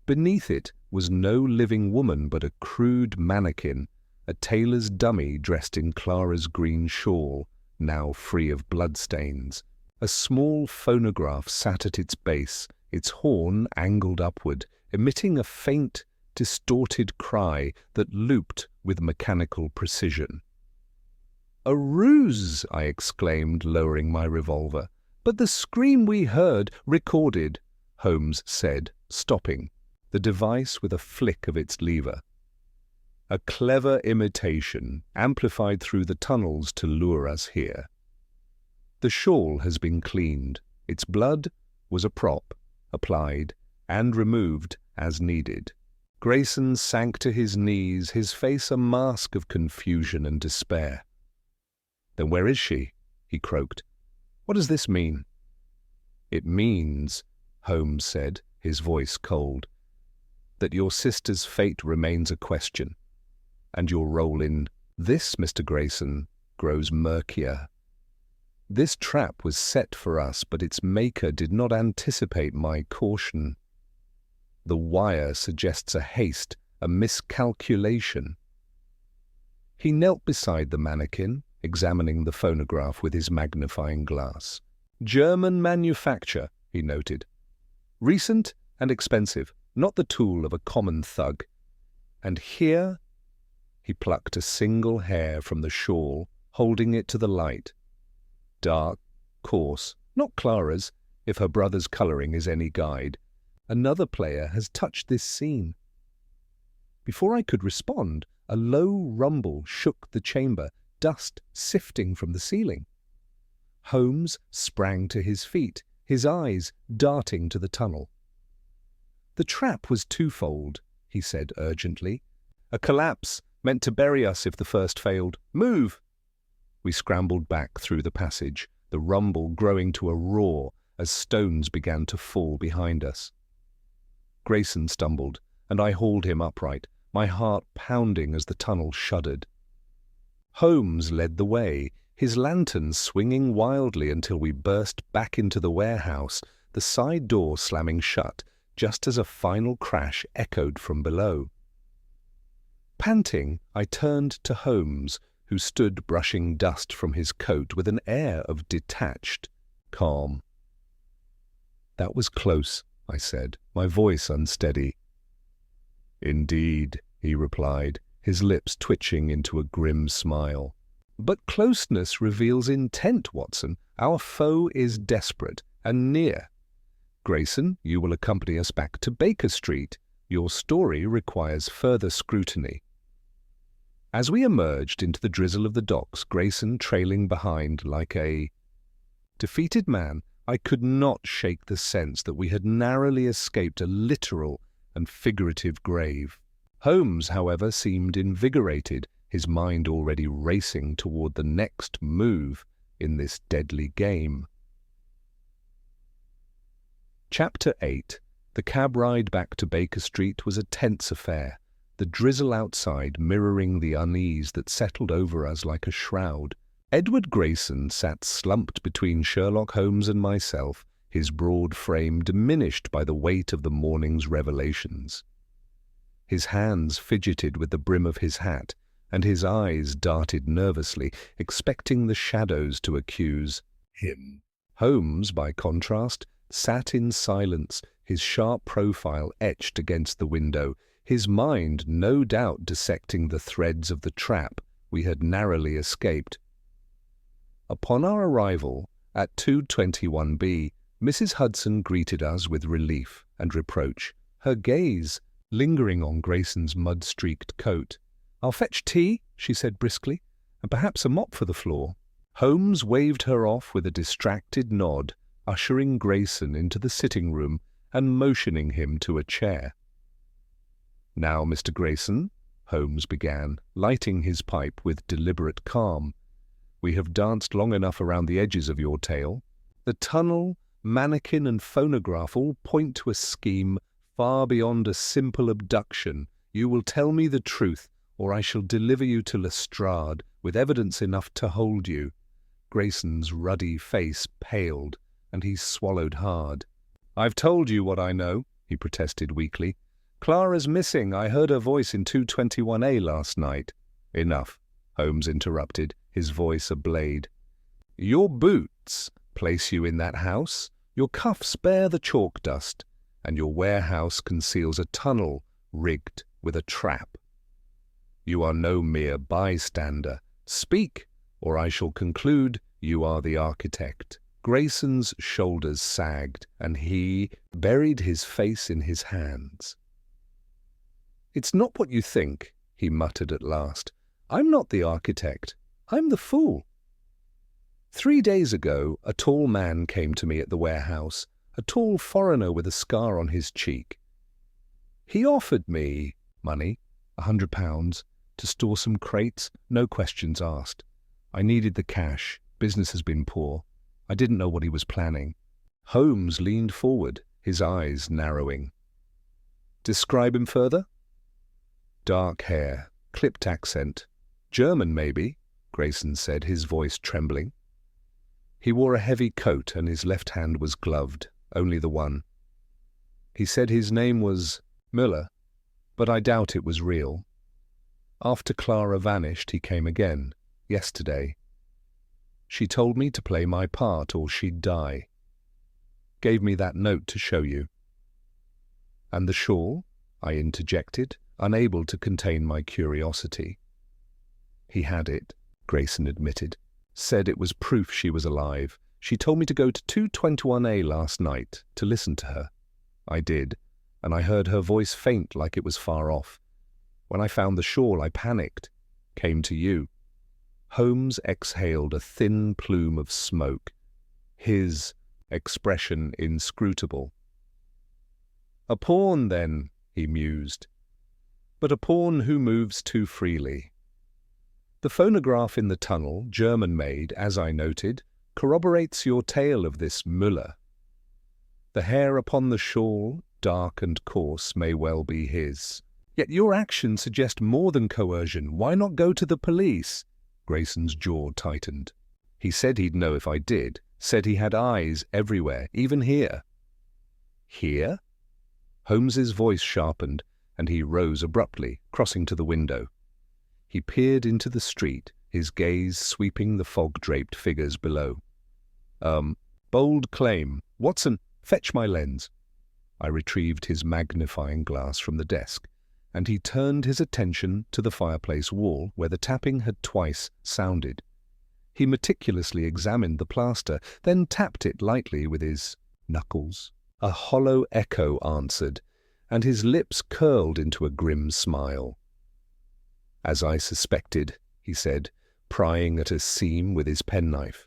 Beneath it was no living woman but a crude mannequin, a tailor's dummy dressed in Clara's green shawl, now free of bloodstains. A small phonograph sat at its base, its horn angled upward, emitting a faint, distorted cry that looped with mechanical precision. "A ruse!" I exclaimed, lowering my revolver. "But the scream we heard, recorded," Holmes said, stopping, the device with a flick of its lever. "A clever imitation, amplified through the tunnels to lure us here. The shawl has been cleaned. Its blood was a prop, applied and removed as needed." Grayson sank to his knees, his face a mask of confusion and despair. "Then where is she?" he croaked. "What does this mean?" "It means," Holmes said, his voice cold, "that your sister's fate remains a question, and your role in this, Mr. Grayson, grows murkier. This trap was set for us, but its maker did not anticipate my caution. The wire suggests a haste, a miscalculation." He knelt beside the mannequin, examining the phonograph with his magnifying glass. "German manufacture," he noted. "Recent and expensive, not the tool of a common thug. And here," he plucked a single hair from the shawl, holding it to the light. "Dark, coarse, not Clara's, if her brother's colouring is any guide. Another player has touched this scene." Before I could respond, a low rumble shook the chamber, dust sifting from the ceiling. Holmes sprang to his feet, his eyes darting to the tunnel. "The trap was twofold," he said urgently. "A collapse, meant to bury us if the first failed. Move!" We scrambled back through the passage, the rumble growing to a roar as stones began to fall behind us. Grayson stumbled, and I hauled him upright, my heart pounding as the tunnel shuddered. Holmes led the way, his lantern swinging wildly until we burst back into the warehouse, the side door slamming shut, just as a final crash echoed from below. Panting, I turned to Holmes, who stood brushing dust from his coat with an air of detached calm. "That was close," I said, my voice unsteady. Indeed, he replied, his lips twitching into a grim smile. But closeness reveals intent, Watson. Our foe is desperate and near. Grayson, you will accompany us back to Baker Street. Your story requires further scrutiny. As we emerged into the drizzle of the docks, Grayson trailing behind like a defeated man, I could not shake the sense that we had narrowly escaped a literal and figurative grave. Holmes, however, seemed invigorated, his mind already racing toward the next move in this deadly game. Chapter 8. The cab ride back to Baker Street was a tense affair, the drizzle outside mirroring the unease that settled over us like a shroud. Edward Grayson sat slumped between Sherlock Holmes and myself, his broad frame diminished by the weight of the morning's revelations. His hands fidgeted with the brim of his hat, and his eyes darted nervously, expecting the shadows to accuse him. Holmes, by contrast, sat in silence, his sharp profile etched against the window, his mind no doubt dissecting the threads of the trap we had narrowly escaped. Upon our arrival at 221B, Mrs. Hudson greeted us with relief and reproach, her gaze lingering on Grayson's mud-streaked coat. "I'll fetch tea," she said briskly, "and perhaps a mop for the floor." Holmes waved her off with a distracted nod, ushering Grayson into the sitting room and motioning him to a chair. "Now, Mr. Grayson," Holmes began, lighting his pipe with deliberate calm, "we have danced long enough around the edges of your tale. The tunnel, mannequin, and phonograph all point to a scheme far beyond a simple abduction. You will tell me the truth, or I shall deliver you to Lestrade with evidence enough to hold you." Grayson's ruddy face paled, and he swallowed hard. "I've told you what I know," he protested weakly. "Clara's missing. I heard her voice in 221A last night." "Enough," Holmes interrupted, his voice a blade. "Your boots place you in that house, your cuffs bear the chalk dust, and your warehouse conceals a tunnel rigged with a trap. You are no mere bystander. Speak, or I shall conclude you are the architect." Grayson's shoulders sagged, and he buried his face in his hands. "It's not what you think," he muttered at last. "I'm not the architect. I'm the fool. 3 days ago, a tall man came to me at the warehouse, a tall foreigner with a scar on his cheek. He offered me money, £100, to store some crates, no questions asked. I needed the cash. Business has been poor. I didn't know what he was planning." Holmes leaned forward, his eyes narrowing. "Describe him further?" "Dark hair, clipped accent. German, maybe," Grayson said, his voice trembling. "He wore a heavy coat and his left hand was gloved, only the one. He said his name was Müller, but I doubt it was real. After Clara vanished, he came again, yesterday. She told me to play my part or she'd die. Gave me that note to show you." "And the shawl?" I interjected, unable to contain my curiosity. "He had it," Grayson admitted. "Said it was proof she was alive. She told me to go to 221A last night to listen to her. I did, and I heard her voice faint like it was far off. When I found the shawl, I panicked. Came to you." Holmes exhaled a thin plume of smoke, his expression inscrutable. "A pawn, then," he mused. "But a pawn who moves too freely. The phonograph in the tunnel, German-made, as I noted, corroborates your tale of this Müller. The hair upon the shawl, dark and coarse, may well be his. Yet your actions suggest more than coercion. Why not go to the police?" Grayson's jaw tightened. "He said he'd know if I did. Said he had eyes everywhere, even here." "Here?" Holmes's voice sharpened, and he rose abruptly, crossing to the window. He peered into the street, his gaze sweeping the fog-draped figures below. Bold claim. Watson, fetch my lens." I retrieved his magnifying glass from the desk, and he turned his attention to the fireplace wall where the tapping had twice sounded. He meticulously examined the plaster, then tapped it lightly with his knuckles. A hollow echo answered, and his lips curled into a grim smile. "As I suspected," he said, prying at a seam with his penknife.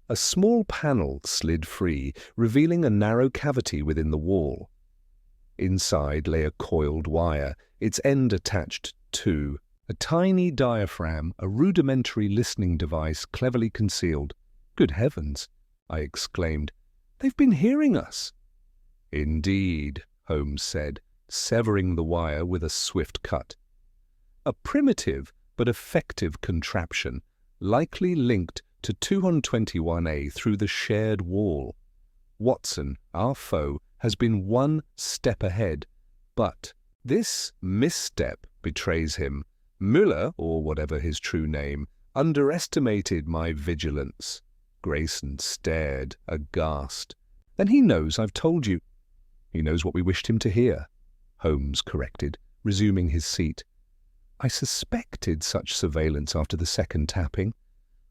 A small panel slid free, revealing a narrow cavity within the wall. Inside lay a coiled wire, its end attached to a tiny diaphragm, a rudimentary listening device cleverly concealed. "Good heavens!" I exclaimed. "They've been hearing us!" "Indeed," Holmes said, severing the wire with a swift cut. "A primitive but effective contraption, likely linked to 221A through the shared wall. Watson, our foe, has been one step ahead, but this misstep betrays him. Müller, or whatever his true name, underestimated my vigilance." Grayson stared, aghast. "Then he knows I've told you." "He knows what we wished him to hear," Holmes corrected, resuming his seat. "I suspected such surveillance after the second tapping.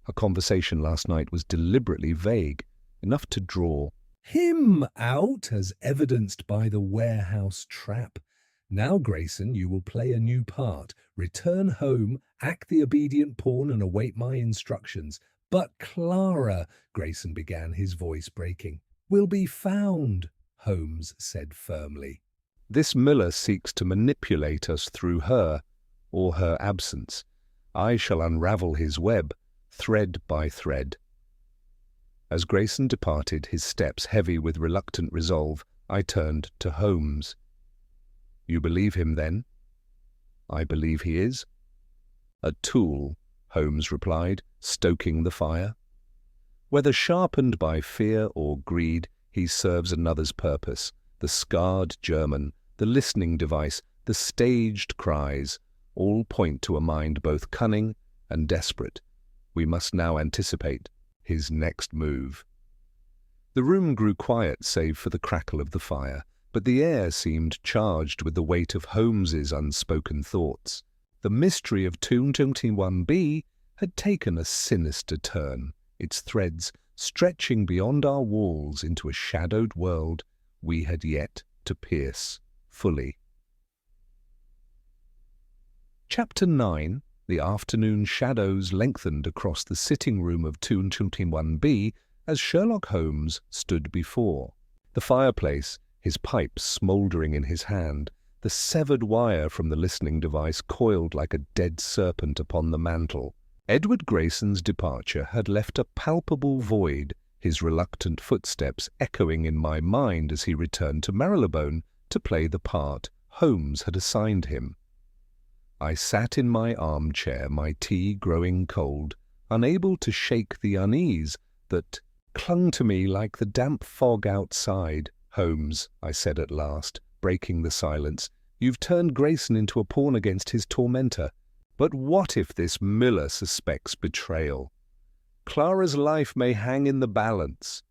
Our conversation last night was deliberately vague, enough to draw him out, as evidenced by the warehouse trap. Now, Grayson, you will play a new part. Return home, act the obedient pawn, and await my instructions. But Clara," Grayson began, his voice breaking. "Will be found," Holmes said firmly. "This Müller seeks to manipulate us through her, or her absence. I shall unravel his web, thread by thread." As Grayson departed, his steps heavy with reluctant resolve, I turned to Holmes. "You believe him, then?" "I believe he is." "A tool," Holmes replied, stoking the fire. "Whether sharpened by fear or greed, he serves another's purpose. The scarred German, the listening device, the staged cries, all point to a mind both cunning and desperate. We must now anticipate his next move." The room grew quiet save for the crackle of the fire, but the air seemed charged with the weight of Holmes's unspoken thoughts. The mystery of 221B had taken a sinister turn, its threads stretching beyond our walls into a shadowed world we had yet to pierce fully. Chapter 9. The afternoon shadows lengthened across the sitting room of 221B as Sherlock Holmes stood before. The fireplace, his pipe smouldering in his hand, the severed wire from the listening device coiled like a dead serpent upon the mantel. Edward Grayson's departure had left a palpable void, his reluctant footsteps echoing in my mind as he returned to Marylebone to play the part Holmes had assigned him. I sat in my armchair, my tea growing cold, unable to shake the unease that clung to me like the damp fog outside. "Holmes," I said at last, breaking the silence, "you've turned Grayson into a pawn against his tormentor. But what if this Müller suspects betrayal? Clara's life may hang in the balance."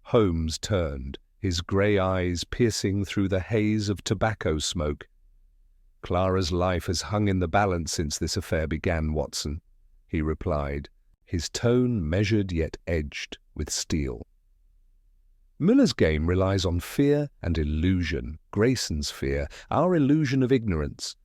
Holmes turned, his grey eyes piercing through the haze of tobacco smoke. "Clara's life has hung in the balance since this affair began, Watson," he replied, his tone measured yet edged with steel. "Müller's game relies on fear and illusion. Grayson's fear, our illusion of ignorance.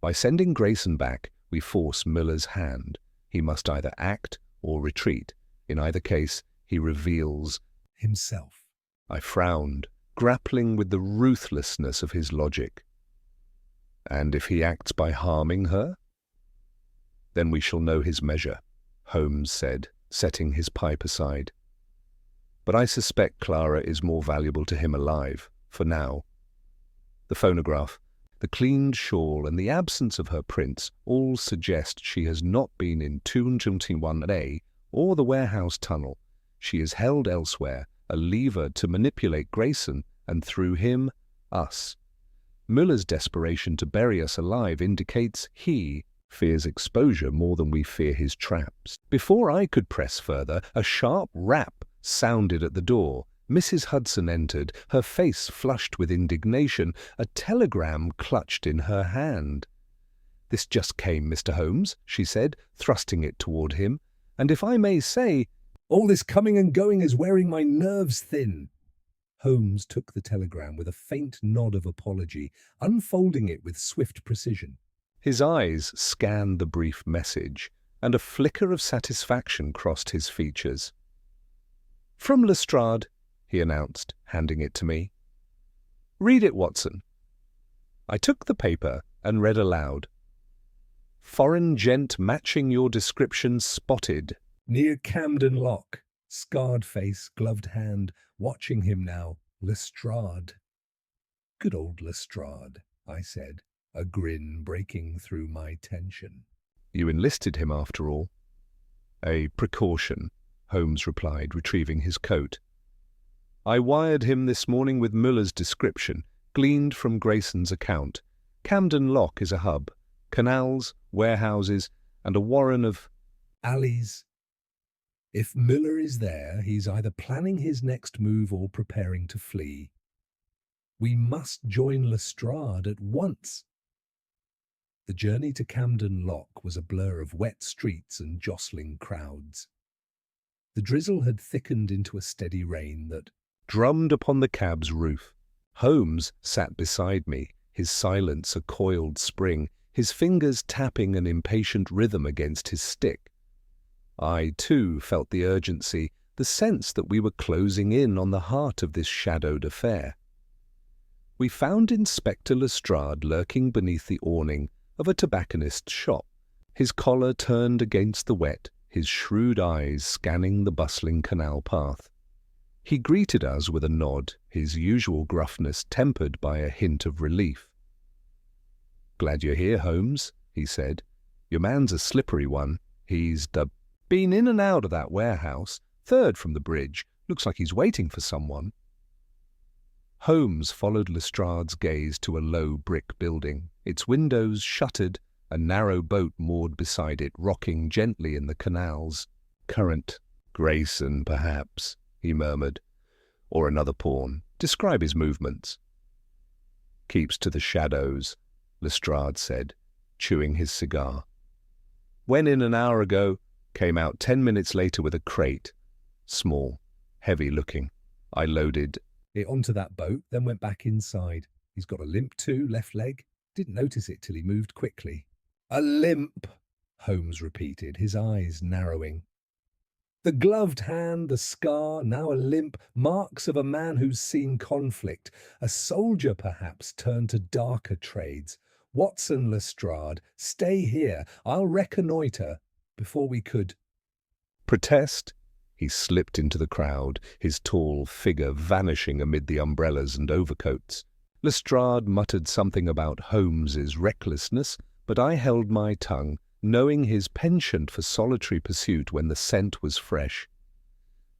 By sending Grayson back, we force Müller's hand. He must either act or retreat. In either case, he reveals himself." I frowned, grappling with the ruthlessness of his logic. "And if he acts by harming her?" "Then we shall know his measure," Holmes said, setting his pipe aside. "But I suspect Clara is more valuable to him alive, for now. The phonograph, the cleaned shawl, and the absence of her prints all suggest she has not been in 221A or the warehouse tunnel. She is held elsewhere, a lever to manipulate Grayson, and through him, us. Müller's desperation to bury us alive indicates he fears exposure more than we fear his traps." Before I could press further, a sharp rap sounded at the door, Mrs. Hudson entered, her face flushed with indignation, a telegram clutched in her hand. "This just came, Mr. Holmes," she said, thrusting it toward him, "and if I may say—" "All this coming and going is wearing my nerves thin." Holmes took the telegram with a faint nod of apology, unfolding it with swift precision. His eyes scanned the brief message, and a flicker of satisfaction crossed his features. "From Lestrade," he announced, handing it to me. "Read it, Watson." I took the paper and read aloud. "Foreign gent matching your description spotted." Near Camden Lock, scarred face, gloved hand, watching him now, Lestrade. "Good old Lestrade," I said, a grin breaking through my tension. "You enlisted him after all." "A precaution," Holmes replied, retrieving his coat. "I wired him this morning with Muller's description, gleaned from Grayson's account. Camden Lock is a hub. Canals, warehouses, and a warren of—" "Alleys. If Miller is there, he's either planning his next move or preparing to flee. We must join Lestrade at once." The journey to Camden Lock was a blur of wet streets and jostling crowds. The drizzle had thickened into a steady rain that drummed upon the cab's roof. Holmes sat beside me, his silence a coiled spring, his fingers tapping an impatient rhythm against his stick. I, too, felt the urgency, the sense that we were closing in on the heart of this shadowed affair. We found Inspector Lestrade lurking beneath the awning of a tobacconist's shop, his collar turned against the wet, his shrewd eyes scanning the bustling canal path. He greeted us with a nod, his usual gruffness tempered by a hint of relief. "Glad you're here, Holmes," he said. "Your man's a slippery one. He's been in and out of that warehouse, third from the bridge. Looks like he's waiting for someone." Holmes followed Lestrade's gaze to a low brick building, its windows shuttered, a narrow boat moored beside it, rocking gently in the canal's current. "Grayson, perhaps," he murmured. "Or another pawn. Describe his movements." "Keeps to the shadows," Lestrade said, chewing his cigar. "Went in an hour ago, came out 10 minutes later with a crate. Small, heavy-looking. I loaded it onto that boat, then went back inside. He's got a limp too, left leg. Didn't notice it till he moved quickly." "A limp," Holmes repeated, his eyes narrowing. "The gloved hand, the scar, now a limp, marks of a man who's seen conflict, a soldier perhaps turned to darker trades. Watson Lestrade, stay here, I'll reconnoitre." Before we could protest, he slipped into the crowd, his tall figure vanishing amid the umbrellas and overcoats. Lestrade muttered something about Holmes's recklessness, but I held my tongue, knowing his penchant for solitary pursuit when the scent was fresh.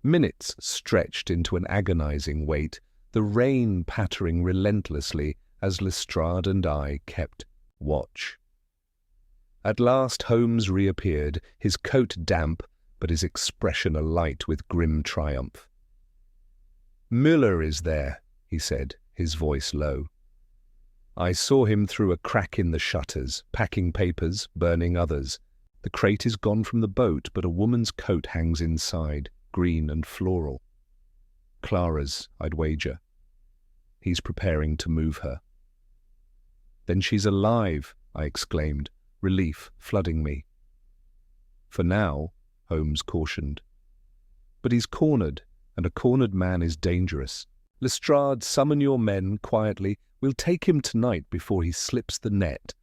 Minutes stretched into an agonizing wait, the rain pattering relentlessly as Lestrade and I kept watch. At last Holmes reappeared, his coat damp, but his expression alight with grim triumph. "Müller is there," he said, his voice low. "I saw him through a crack in the shutters, packing papers, burning others. The crate is gone from the boat, but a woman's coat hangs inside, green and floral. Clara's, I'd wager. He's preparing to move her." "Then she's alive," I exclaimed, relief flooding me. "For now," Holmes cautioned. "But he's cornered, and a cornered man is dangerous. Lestrade, summon your men quietly. We'll take him tonight before he slips the net."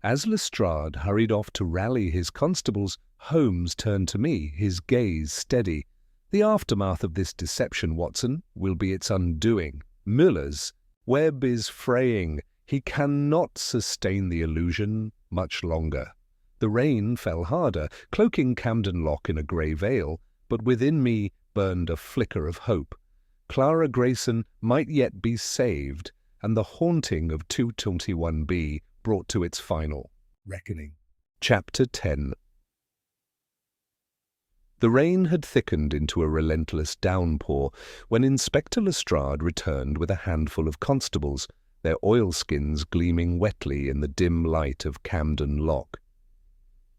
As Lestrade hurried off to rally his constables, Holmes turned to me, his gaze steady. "The aftermath of this deception, Watson, will be its undoing. Müller's web is fraying. He cannot sustain the illusion much longer." The rain fell harder, cloaking Camden Lock in a grey veil, but within me burned a flicker of hope. Clara Grayson might yet be saved, and the haunting of 221B brought to its final reckoning. Chapter 10. The rain had thickened into a relentless downpour when Inspector Lestrade returned with a handful of constables, their oilskins gleaming wetly in the dim light of Camden Lock.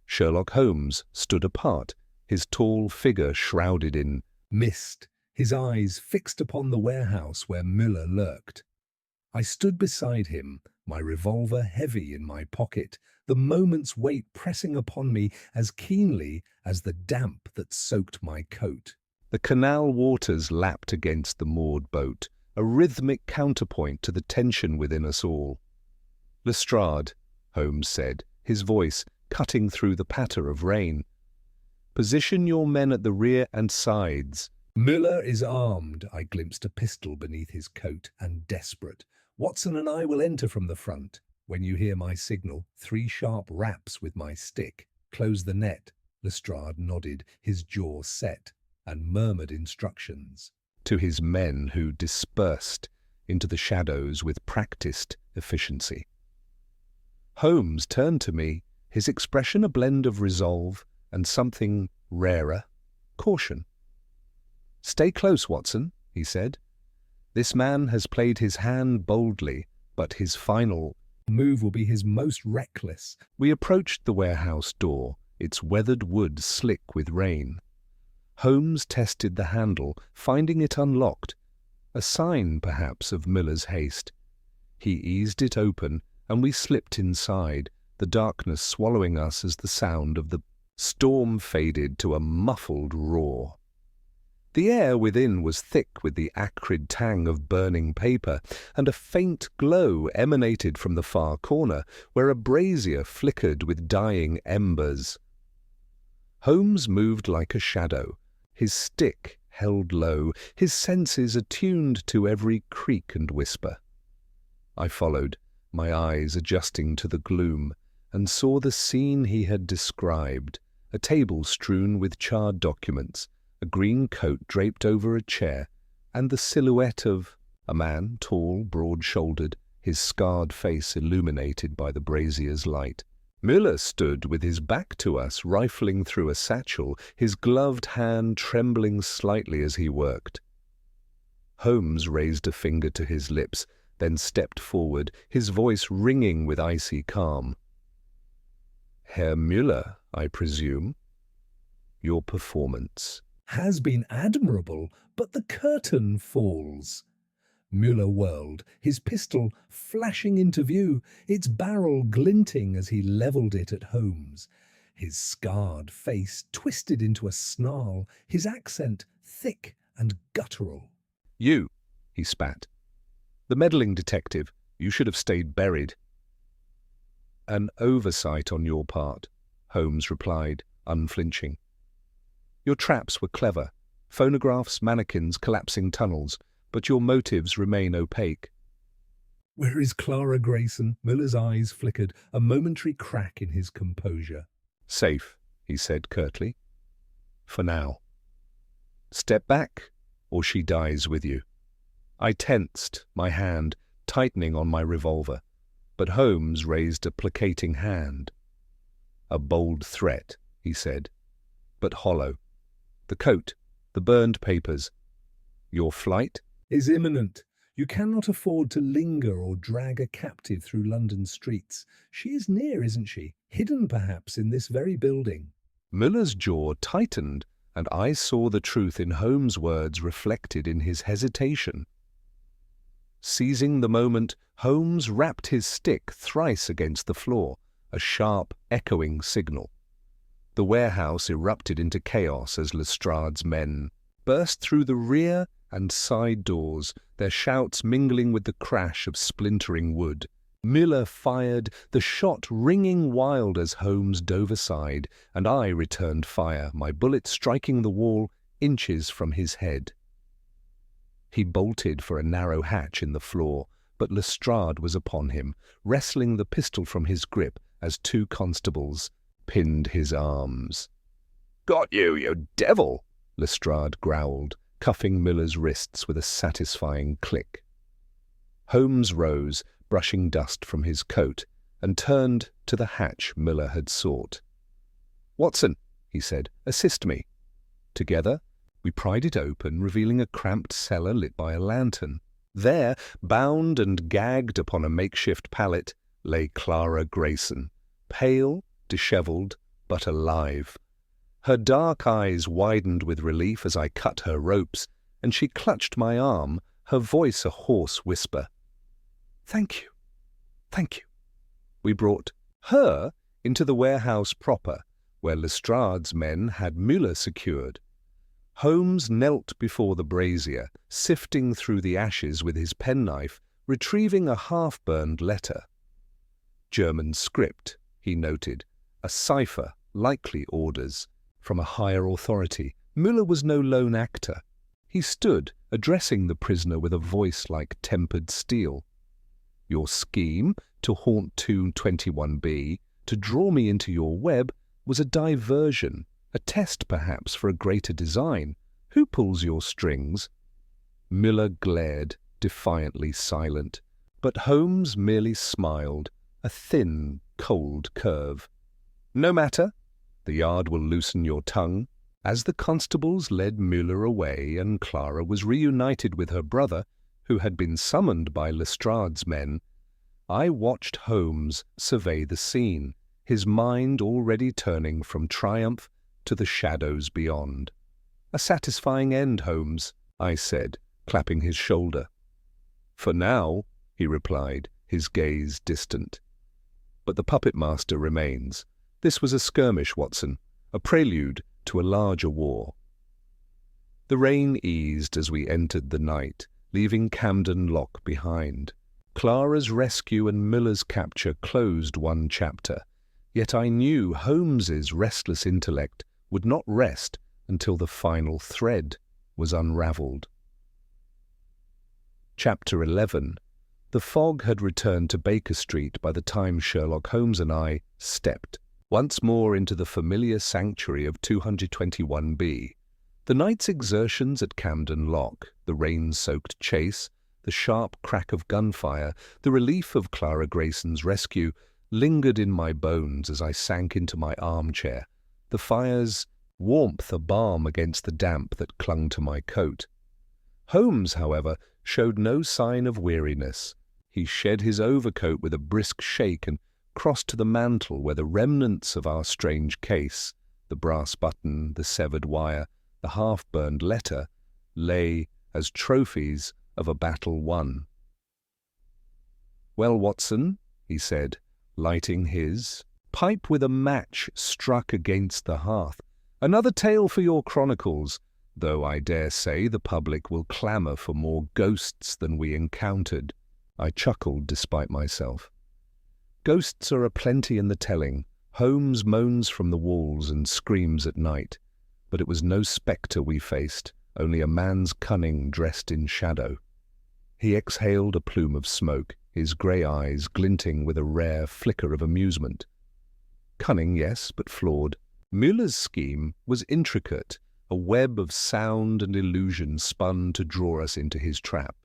Sherlock Holmes stood apart, his tall figure shrouded in mist, his eyes fixed upon the warehouse where Müller lurked. I stood beside him, my revolver heavy in my pocket, the moment's weight pressing upon me as keenly as the damp that soaked my coat. The canal waters lapped against the moored boat, a rhythmic counterpoint to the tension within us all. "Lestrade," Holmes said, his voice cutting through the patter of rain. "Position your men at the rear and sides." Müller is armed. I glimpsed a pistol beneath his coat, and desperate. Watson and I will enter from the front. When you hear my signal, 3 sharp raps with my stick. Close the net. Lestrade nodded, his jaw set, and murmured instructions to his men, who dispersed into the shadows with practiced efficiency. Holmes turned to me, his expression a blend of resolve and something rarer, caution. "Stay close, Watson," he said. "This man has played his hand boldly, but his final move will be his most reckless." We approached the warehouse door, its weathered wood slick with rain. Holmes tested the handle, finding it unlocked, a sign, perhaps, of Müller's haste. He eased it open, and we slipped inside, the darkness swallowing us as the sound of the storm faded to a muffled roar. The air within was thick with the acrid tang of burning paper, and a faint glow emanated from the far corner, where a brazier flickered with dying embers. Holmes moved like a shadow, his stick held low, his senses attuned to every creak and whisper. I followed, my eyes adjusting to the gloom, and saw the scene he had described, a table strewn with charred documents, a green coat draped over a chair, and the silhouette of a man, tall, broad-shouldered, his scarred face illuminated by the brazier's light. Müller stood with his back to us, rifling through a satchel, his gloved hand trembling slightly as he worked. Holmes raised a finger to his lips, then stepped forward, his voice ringing with icy calm. "Herr Müller, I presume? Your performance has been admirable, but the curtain falls." Müller whirled, his pistol flashing into view, its barrel glinting as he levelled it at Holmes. His scarred face twisted into a snarl, his accent thick and guttural. "You," he spat. "The meddling detective, you should have stayed buried." "An oversight on your part," Holmes replied, unflinching. "Your traps were clever, phonographs, mannequins, collapsing tunnels, but your motives remain opaque." "Where is Clara Grayson?" Müller's eyes flickered, a momentary crack in his composure. "Safe," he said curtly. "For now. Step back, or she dies with you." I tensed, my hand tightening on my revolver, but Holmes raised a placating hand. "A bold threat," he said, "but hollow. The coat, the burned papers. Your flight?" "Is imminent. You cannot afford to linger or drag a captive through London streets. She is near, isn't she? Hidden, perhaps, in this very building." Müller's jaw tightened, and I saw the truth in Holmes' words reflected in his hesitation. Seizing the moment, Holmes rapped his stick thrice against the floor, a sharp, echoing signal. The warehouse erupted into chaos as Lestrade's men burst through the rear and side doors, their shouts mingling with the crash of splintering wood. Müller fired, the shot ringing wild as Holmes dove aside, and I returned fire, my bullet striking the wall inches from his head. He bolted for a narrow hatch in the floor, but Lestrade was upon him, wresting the pistol from his grip as 2 constables pinned his arms. "Got you, you devil!" Lestrade growled, cuffing Müller's wrists with a satisfying click. Holmes rose, brushing dust from his coat, and turned to the hatch Müller had sought. "Watson," he said, "assist me." Together, we pried it open, revealing a cramped cellar lit by a lantern. There, bound and gagged upon a makeshift pallet, lay Clara Grayson, pale, dishevelled, but alive. Her dark eyes widened with relief as I cut her ropes, and she clutched my arm, her voice a hoarse whisper. "Thank you. Thank you." We brought her into the warehouse proper, where Lestrade's men had Müller secured. Holmes knelt before the brazier, sifting through the ashes with his penknife, retrieving a half-burned letter. German script, he noted, a cipher, likely orders. From a higher authority, Müller was no lone actor. He stood, addressing the prisoner with a voice like tempered steel. "Your scheme, to haunt 221B, to draw me into your web, was a diversion, a test perhaps for a greater design. Who pulls your strings?" Müller glared, defiantly silent, but Holmes merely smiled, a thin, cold curve. "No matter. The yard will loosen your tongue." As the constables led Müller away and Clara was reunited with her brother, who had been summoned by Lestrade's men, I watched Holmes survey the scene, his mind already turning from triumph to the shadows beyond. "A satisfying end, Holmes," I said, clapping his shoulder. "For now," he replied, his gaze distant. "But the puppet master remains. This was a skirmish, Watson, a prelude to a larger war." The rain eased as we entered the night, leaving Camden Lock behind. Clara's rescue and Müller's capture closed one chapter, yet I knew Holmes's restless intellect would not rest until the final thread was unravelled. Chapter 11. The fog had returned to Baker Street by the time Sherlock Holmes and I stepped once more into the familiar sanctuary of 221B. The night's exertions at Camden Lock, the rain-soaked chase, the sharp crack of gunfire, the relief of Clara Grayson's rescue, lingered in my bones as I sank into my armchair, the fire's warmth a balm against the damp that clung to my coat. Holmes, however, showed no sign of weariness. He shed his overcoat with a brisk shake and crossed to the mantel where the remnants of our strange case, the brass button, the severed wire, the half-burned letter, lay as trophies of a battle won. "Well, Watson," he said, lighting his pipe with a match struck against the hearth, "another tale for your chronicles, though I dare say the public will clamour for more ghosts than we encountered." I chuckled despite myself. Ghosts are aplenty in the telling. Holmes moans from the walls and screams at night. But it was no spectre we faced, only a man's cunning dressed in shadow. He exhaled a plume of smoke, his grey eyes glinting with a rare flicker of amusement. Cunning, yes, but flawed. Müller's scheme was intricate, a web of sound and illusion spun to draw us into his trap.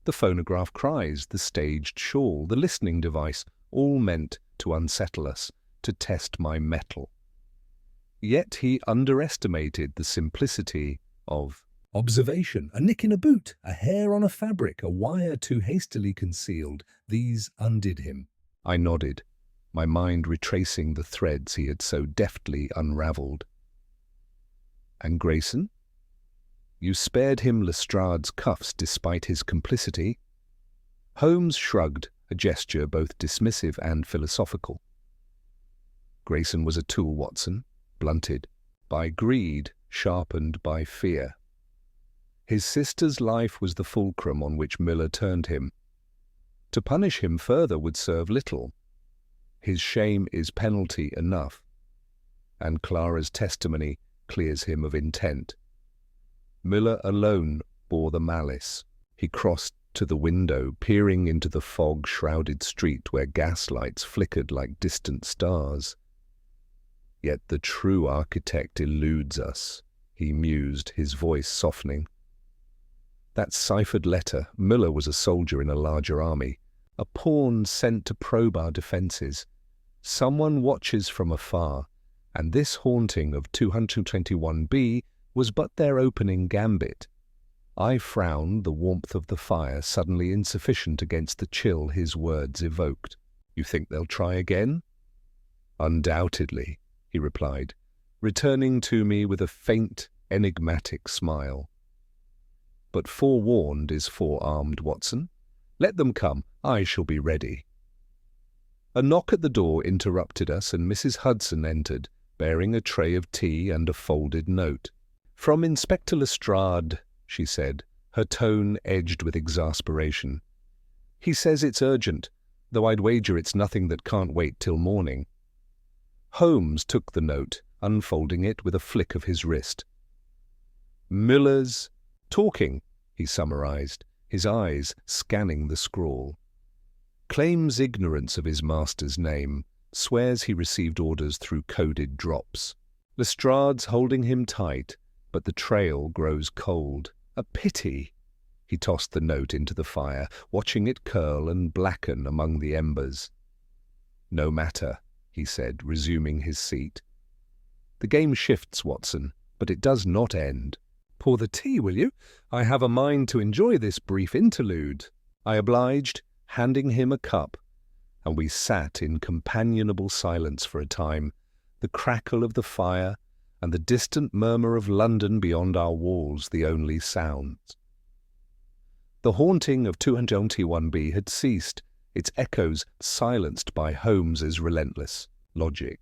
The phonograph cries, the staged shawl, the listening device, all meant to unsettle us, to test my mettle. Yet he underestimated the simplicity of observation. A nick in a boot, a hair on a fabric, a wire too hastily concealed. These undid him. I nodded, my mind retracing the threads he had so deftly unravelled. "And Grayson? You spared him Lestrade's cuffs despite his complicity?" Holmes shrugged, a gesture both dismissive and philosophical. "Grayson was a tool, Watson, blunted by greed, sharpened by fear. His sister's life was the fulcrum on which Müller turned him. To punish him further would serve little. His shame is penalty enough, and Clara's testimony clears him of intent. Müller alone bore the malice." He crossed to the window, peering into the fog-shrouded street where gaslights flickered like distant stars. "Yet the true architect eludes us," he mused, his voice softening. "That ciphered letter, Müller was a soldier in a larger army, a pawn sent to probe our defences. Someone watches from afar, and this haunting of 221B was but their opening gambit. I frowned, the warmth of the fire suddenly insufficient against the chill his words evoked. "You think they'll try again?" "Undoubtedly," he replied, returning to me with a faint, enigmatic smile. "But forewarned is forearmed, Watson. Let them come. I shall be ready." A knock at the door interrupted us, and Mrs. Hudson entered, bearing a tray of tea and a folded note. "From Inspector Lestrade," she said, her tone edged with exasperation. "He says it's urgent, though I'd wager it's nothing that can't wait till morning." Holmes took the note, unfolding it with a flick of his wrist. "Miller's talking," he summarized, his eyes scanning the scrawl. "Claims ignorance of his master's name, swears he received orders through coded drops. Lestrade's holding him tight, but the trail grows cold. A pity." He tossed the note into the fire, watching it curl and blacken among the embers. "No matter," he said, resuming his seat. "The game shifts, Watson, but it does not end. Pour the tea, will you? I have a mind to enjoy this brief interlude." I obliged, handing him a cup, and we sat in companionable silence for a time, the crackle of the fire and the distant murmur of London beyond our walls the only sounds. The haunting of 221B had ceased, its echoes silenced by Holmes's relentless logic.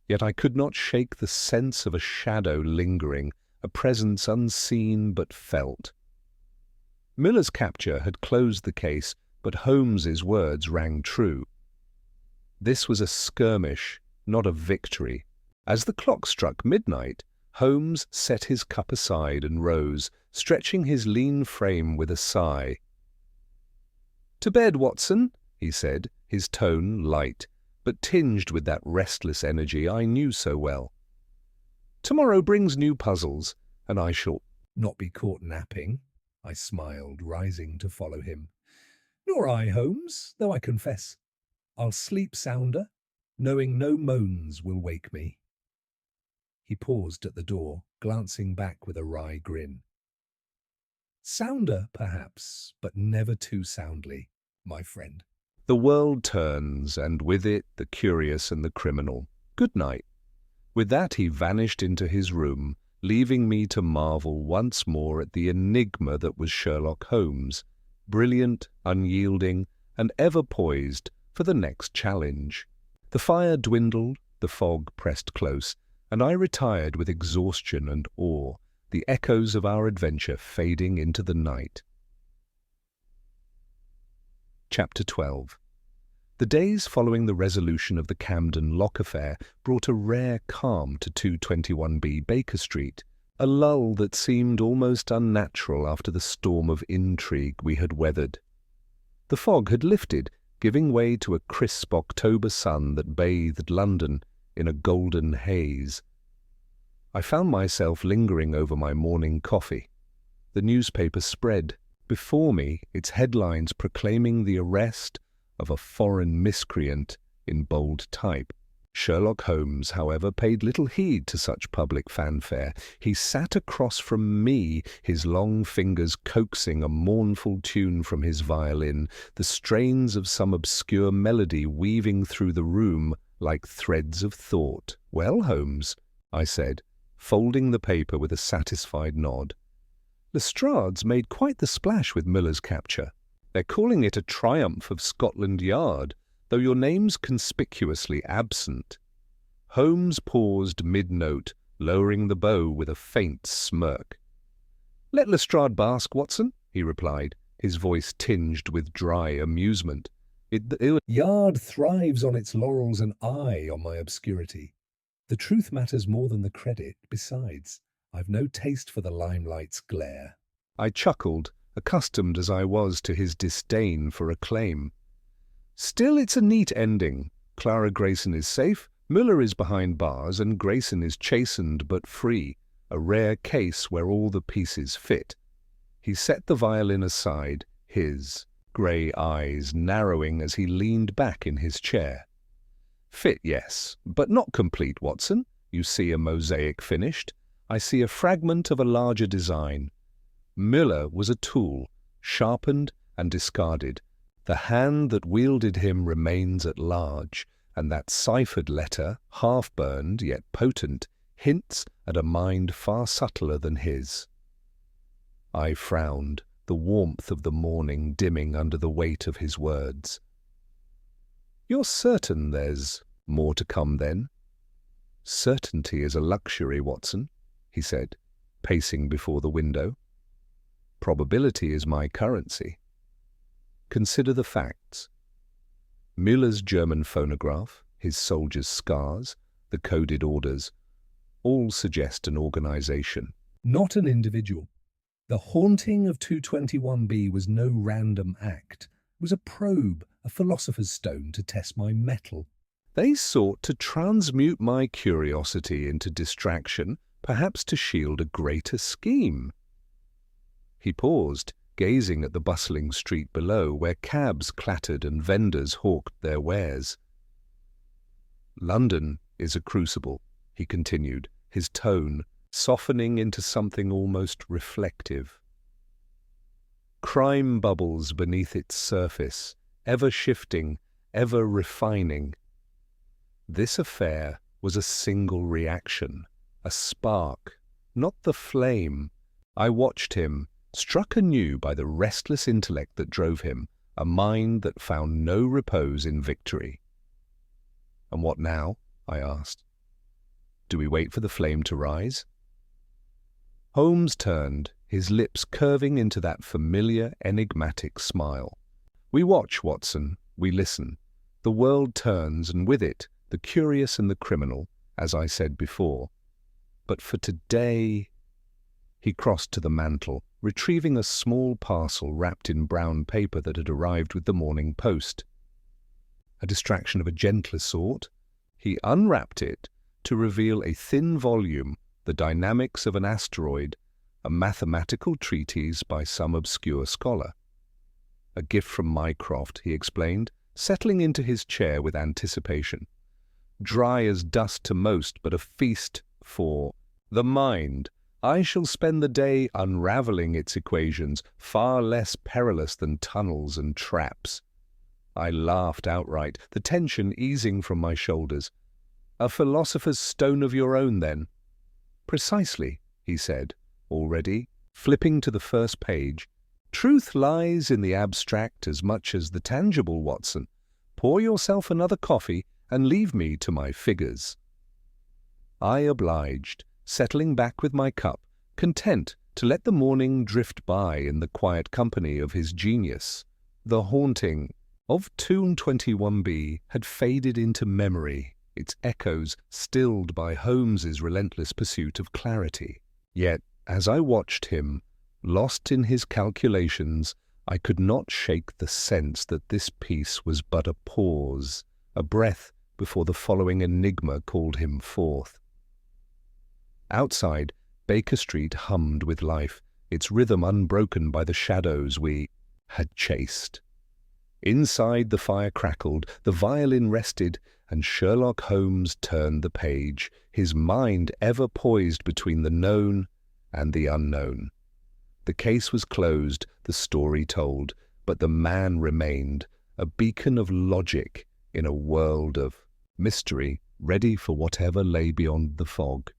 Yet I could not shake the sense of a shadow lingering, a presence unseen but felt. Miller's capture had closed the case, but Holmes's words rang true. This was a skirmish, not a victory. As the clock struck midnight, Holmes set his cup aside and rose, stretching his lean frame with a sigh. "To bed, Watson," he said, his tone light, but tinged with that restless energy I knew so well. "Tomorrow brings new puzzles, and I shall "Not be caught napping," I smiled, rising to follow him. "Nor I, Holmes, though I confess I'll sleep sounder, knowing no moans will wake me." He paused at the door, glancing back with a wry grin. "Sounder, perhaps, but never too soundly, my friend." The world turns, and with it the curious and the criminal. Good night." With that he vanished into his room, leaving me to marvel once more at the enigma that was Sherlock Holmes, brilliant, unyielding, and ever poised for the next challenge. The fire dwindled, the fog pressed close, and I retired with exhaustion and awe, the echoes of our adventure fading into the night. Chapter 12. The days following the resolution of the Camden Lock affair brought a rare calm to 221B Baker Street, a lull that seemed almost unnatural after the storm of intrigue we had weathered. The fog had lifted, giving way to a crisp October sun that bathed London in a golden haze. I found myself lingering over my morning coffee. The newspaper spread before me, its headlines proclaiming the arrest of a foreign miscreant in bold type. Sherlock Holmes, however, paid little heed to such public fanfare. He sat across from me, his long fingers coaxing a mournful tune from his violin, the strains of some obscure melody weaving through the room like threads of thought. "Well, Holmes," I said, folding the paper with a satisfied nod. "Lestrade's made quite the splash with Miller's capture. They're calling it a triumph of Scotland Yard, though your name's conspicuously absent." Holmes paused mid-note, lowering the bow with a faint smirk. "Let Lestrade bask, Watson," he replied, his voice tinged with dry amusement. Yard thrives on its laurels and I on my obscurity. The truth matters more than the credit. Besides, I've no taste for the limelight's glare." I chuckled, accustomed as I was to his disdain for acclaim. "Still, it's a neat ending. Clara Grayson is safe, Miller is behind bars, and Grayson is chastened but free, a rare case where all the pieces fit." He set the violin aside, his grey eyes narrowing as he leaned back in his chair. "Fit, yes, but not complete, Watson. You see a mosaic finished. I see a fragment of a larger design. Müller was a tool, sharpened and discarded. The hand that wielded him remains at large, and that ciphered letter, half-burned yet potent, hints at a mind far subtler than his. I frowned, the warmth of the morning dimming under the weight of his words. "You're certain there's more to come, then?" "Certainty is a luxury, Watson," he said, pacing before the window. "Probability is my currency. Consider the facts. Müller's German phonograph, his soldiers' scars, the coded orders, all suggest an organization." Not an individual. The haunting of 221B was no random act. It was a probe, a philosopher's stone to test my mettle. "They sought to transmute my curiosity into distraction, perhaps to shield a greater scheme." He paused, gazing at the bustling street below, where cabs clattered and vendors hawked their wares. "London is a crucible," he continued, his tone softening into something almost reflective. "Crime bubbles beneath its surface, ever shifting, ever refining. This affair was a single reaction, a spark, not the flame. I watched him, struck anew by the restless intellect that drove him, a mind that found no repose in victory. "And what now?" I asked. "Do we wait for the flame to rise?" Holmes turned, his lips curving into that familiar, enigmatic smile. "We watch, Watson, we listen. The world turns, and with it, the curious and the criminal, as I said before. But for today—" He crossed to the mantel, retrieving a small parcel wrapped in brown paper that had arrived with the morning post. A distraction of a gentler sort, he unwrapped it to reveal a thin volume, The Dynamics of an Asteroid, a mathematical treatise by some obscure scholar. "A gift from Mycroft," he explained, settling into his chair with anticipation. "Dry as dust to most, but a feast for the mind. I shall spend the day unraveling its equations, far less perilous than tunnels and traps." I laughed outright, the tension easing from my shoulders. "A philosopher's stone of your own, then?" "Precisely," he said, already, flipping to the first page. "Truth lies in the abstract as much as the tangible, Watson. Pour yourself another coffee and leave me to my figures." I obliged, settling back with my cup, content to let the morning drift by in the quiet company of his genius. The haunting of 221B had faded into memory, its echoes stilled by Holmes's relentless pursuit of clarity. Yet, as I watched him, lost in his calculations, I could not shake the sense that this piece was but a pause, a breath before the following enigma called him forth. Outside, Baker Street hummed with life, its rhythm unbroken by the shadows we had chased. Inside, the fire crackled, the violin rested, and Sherlock Holmes turned the page, his mind ever poised between the known and the unknown. The case was closed, the story told, but the man remained, a beacon of logic in a world of mystery, ready for whatever lay beyond the fog.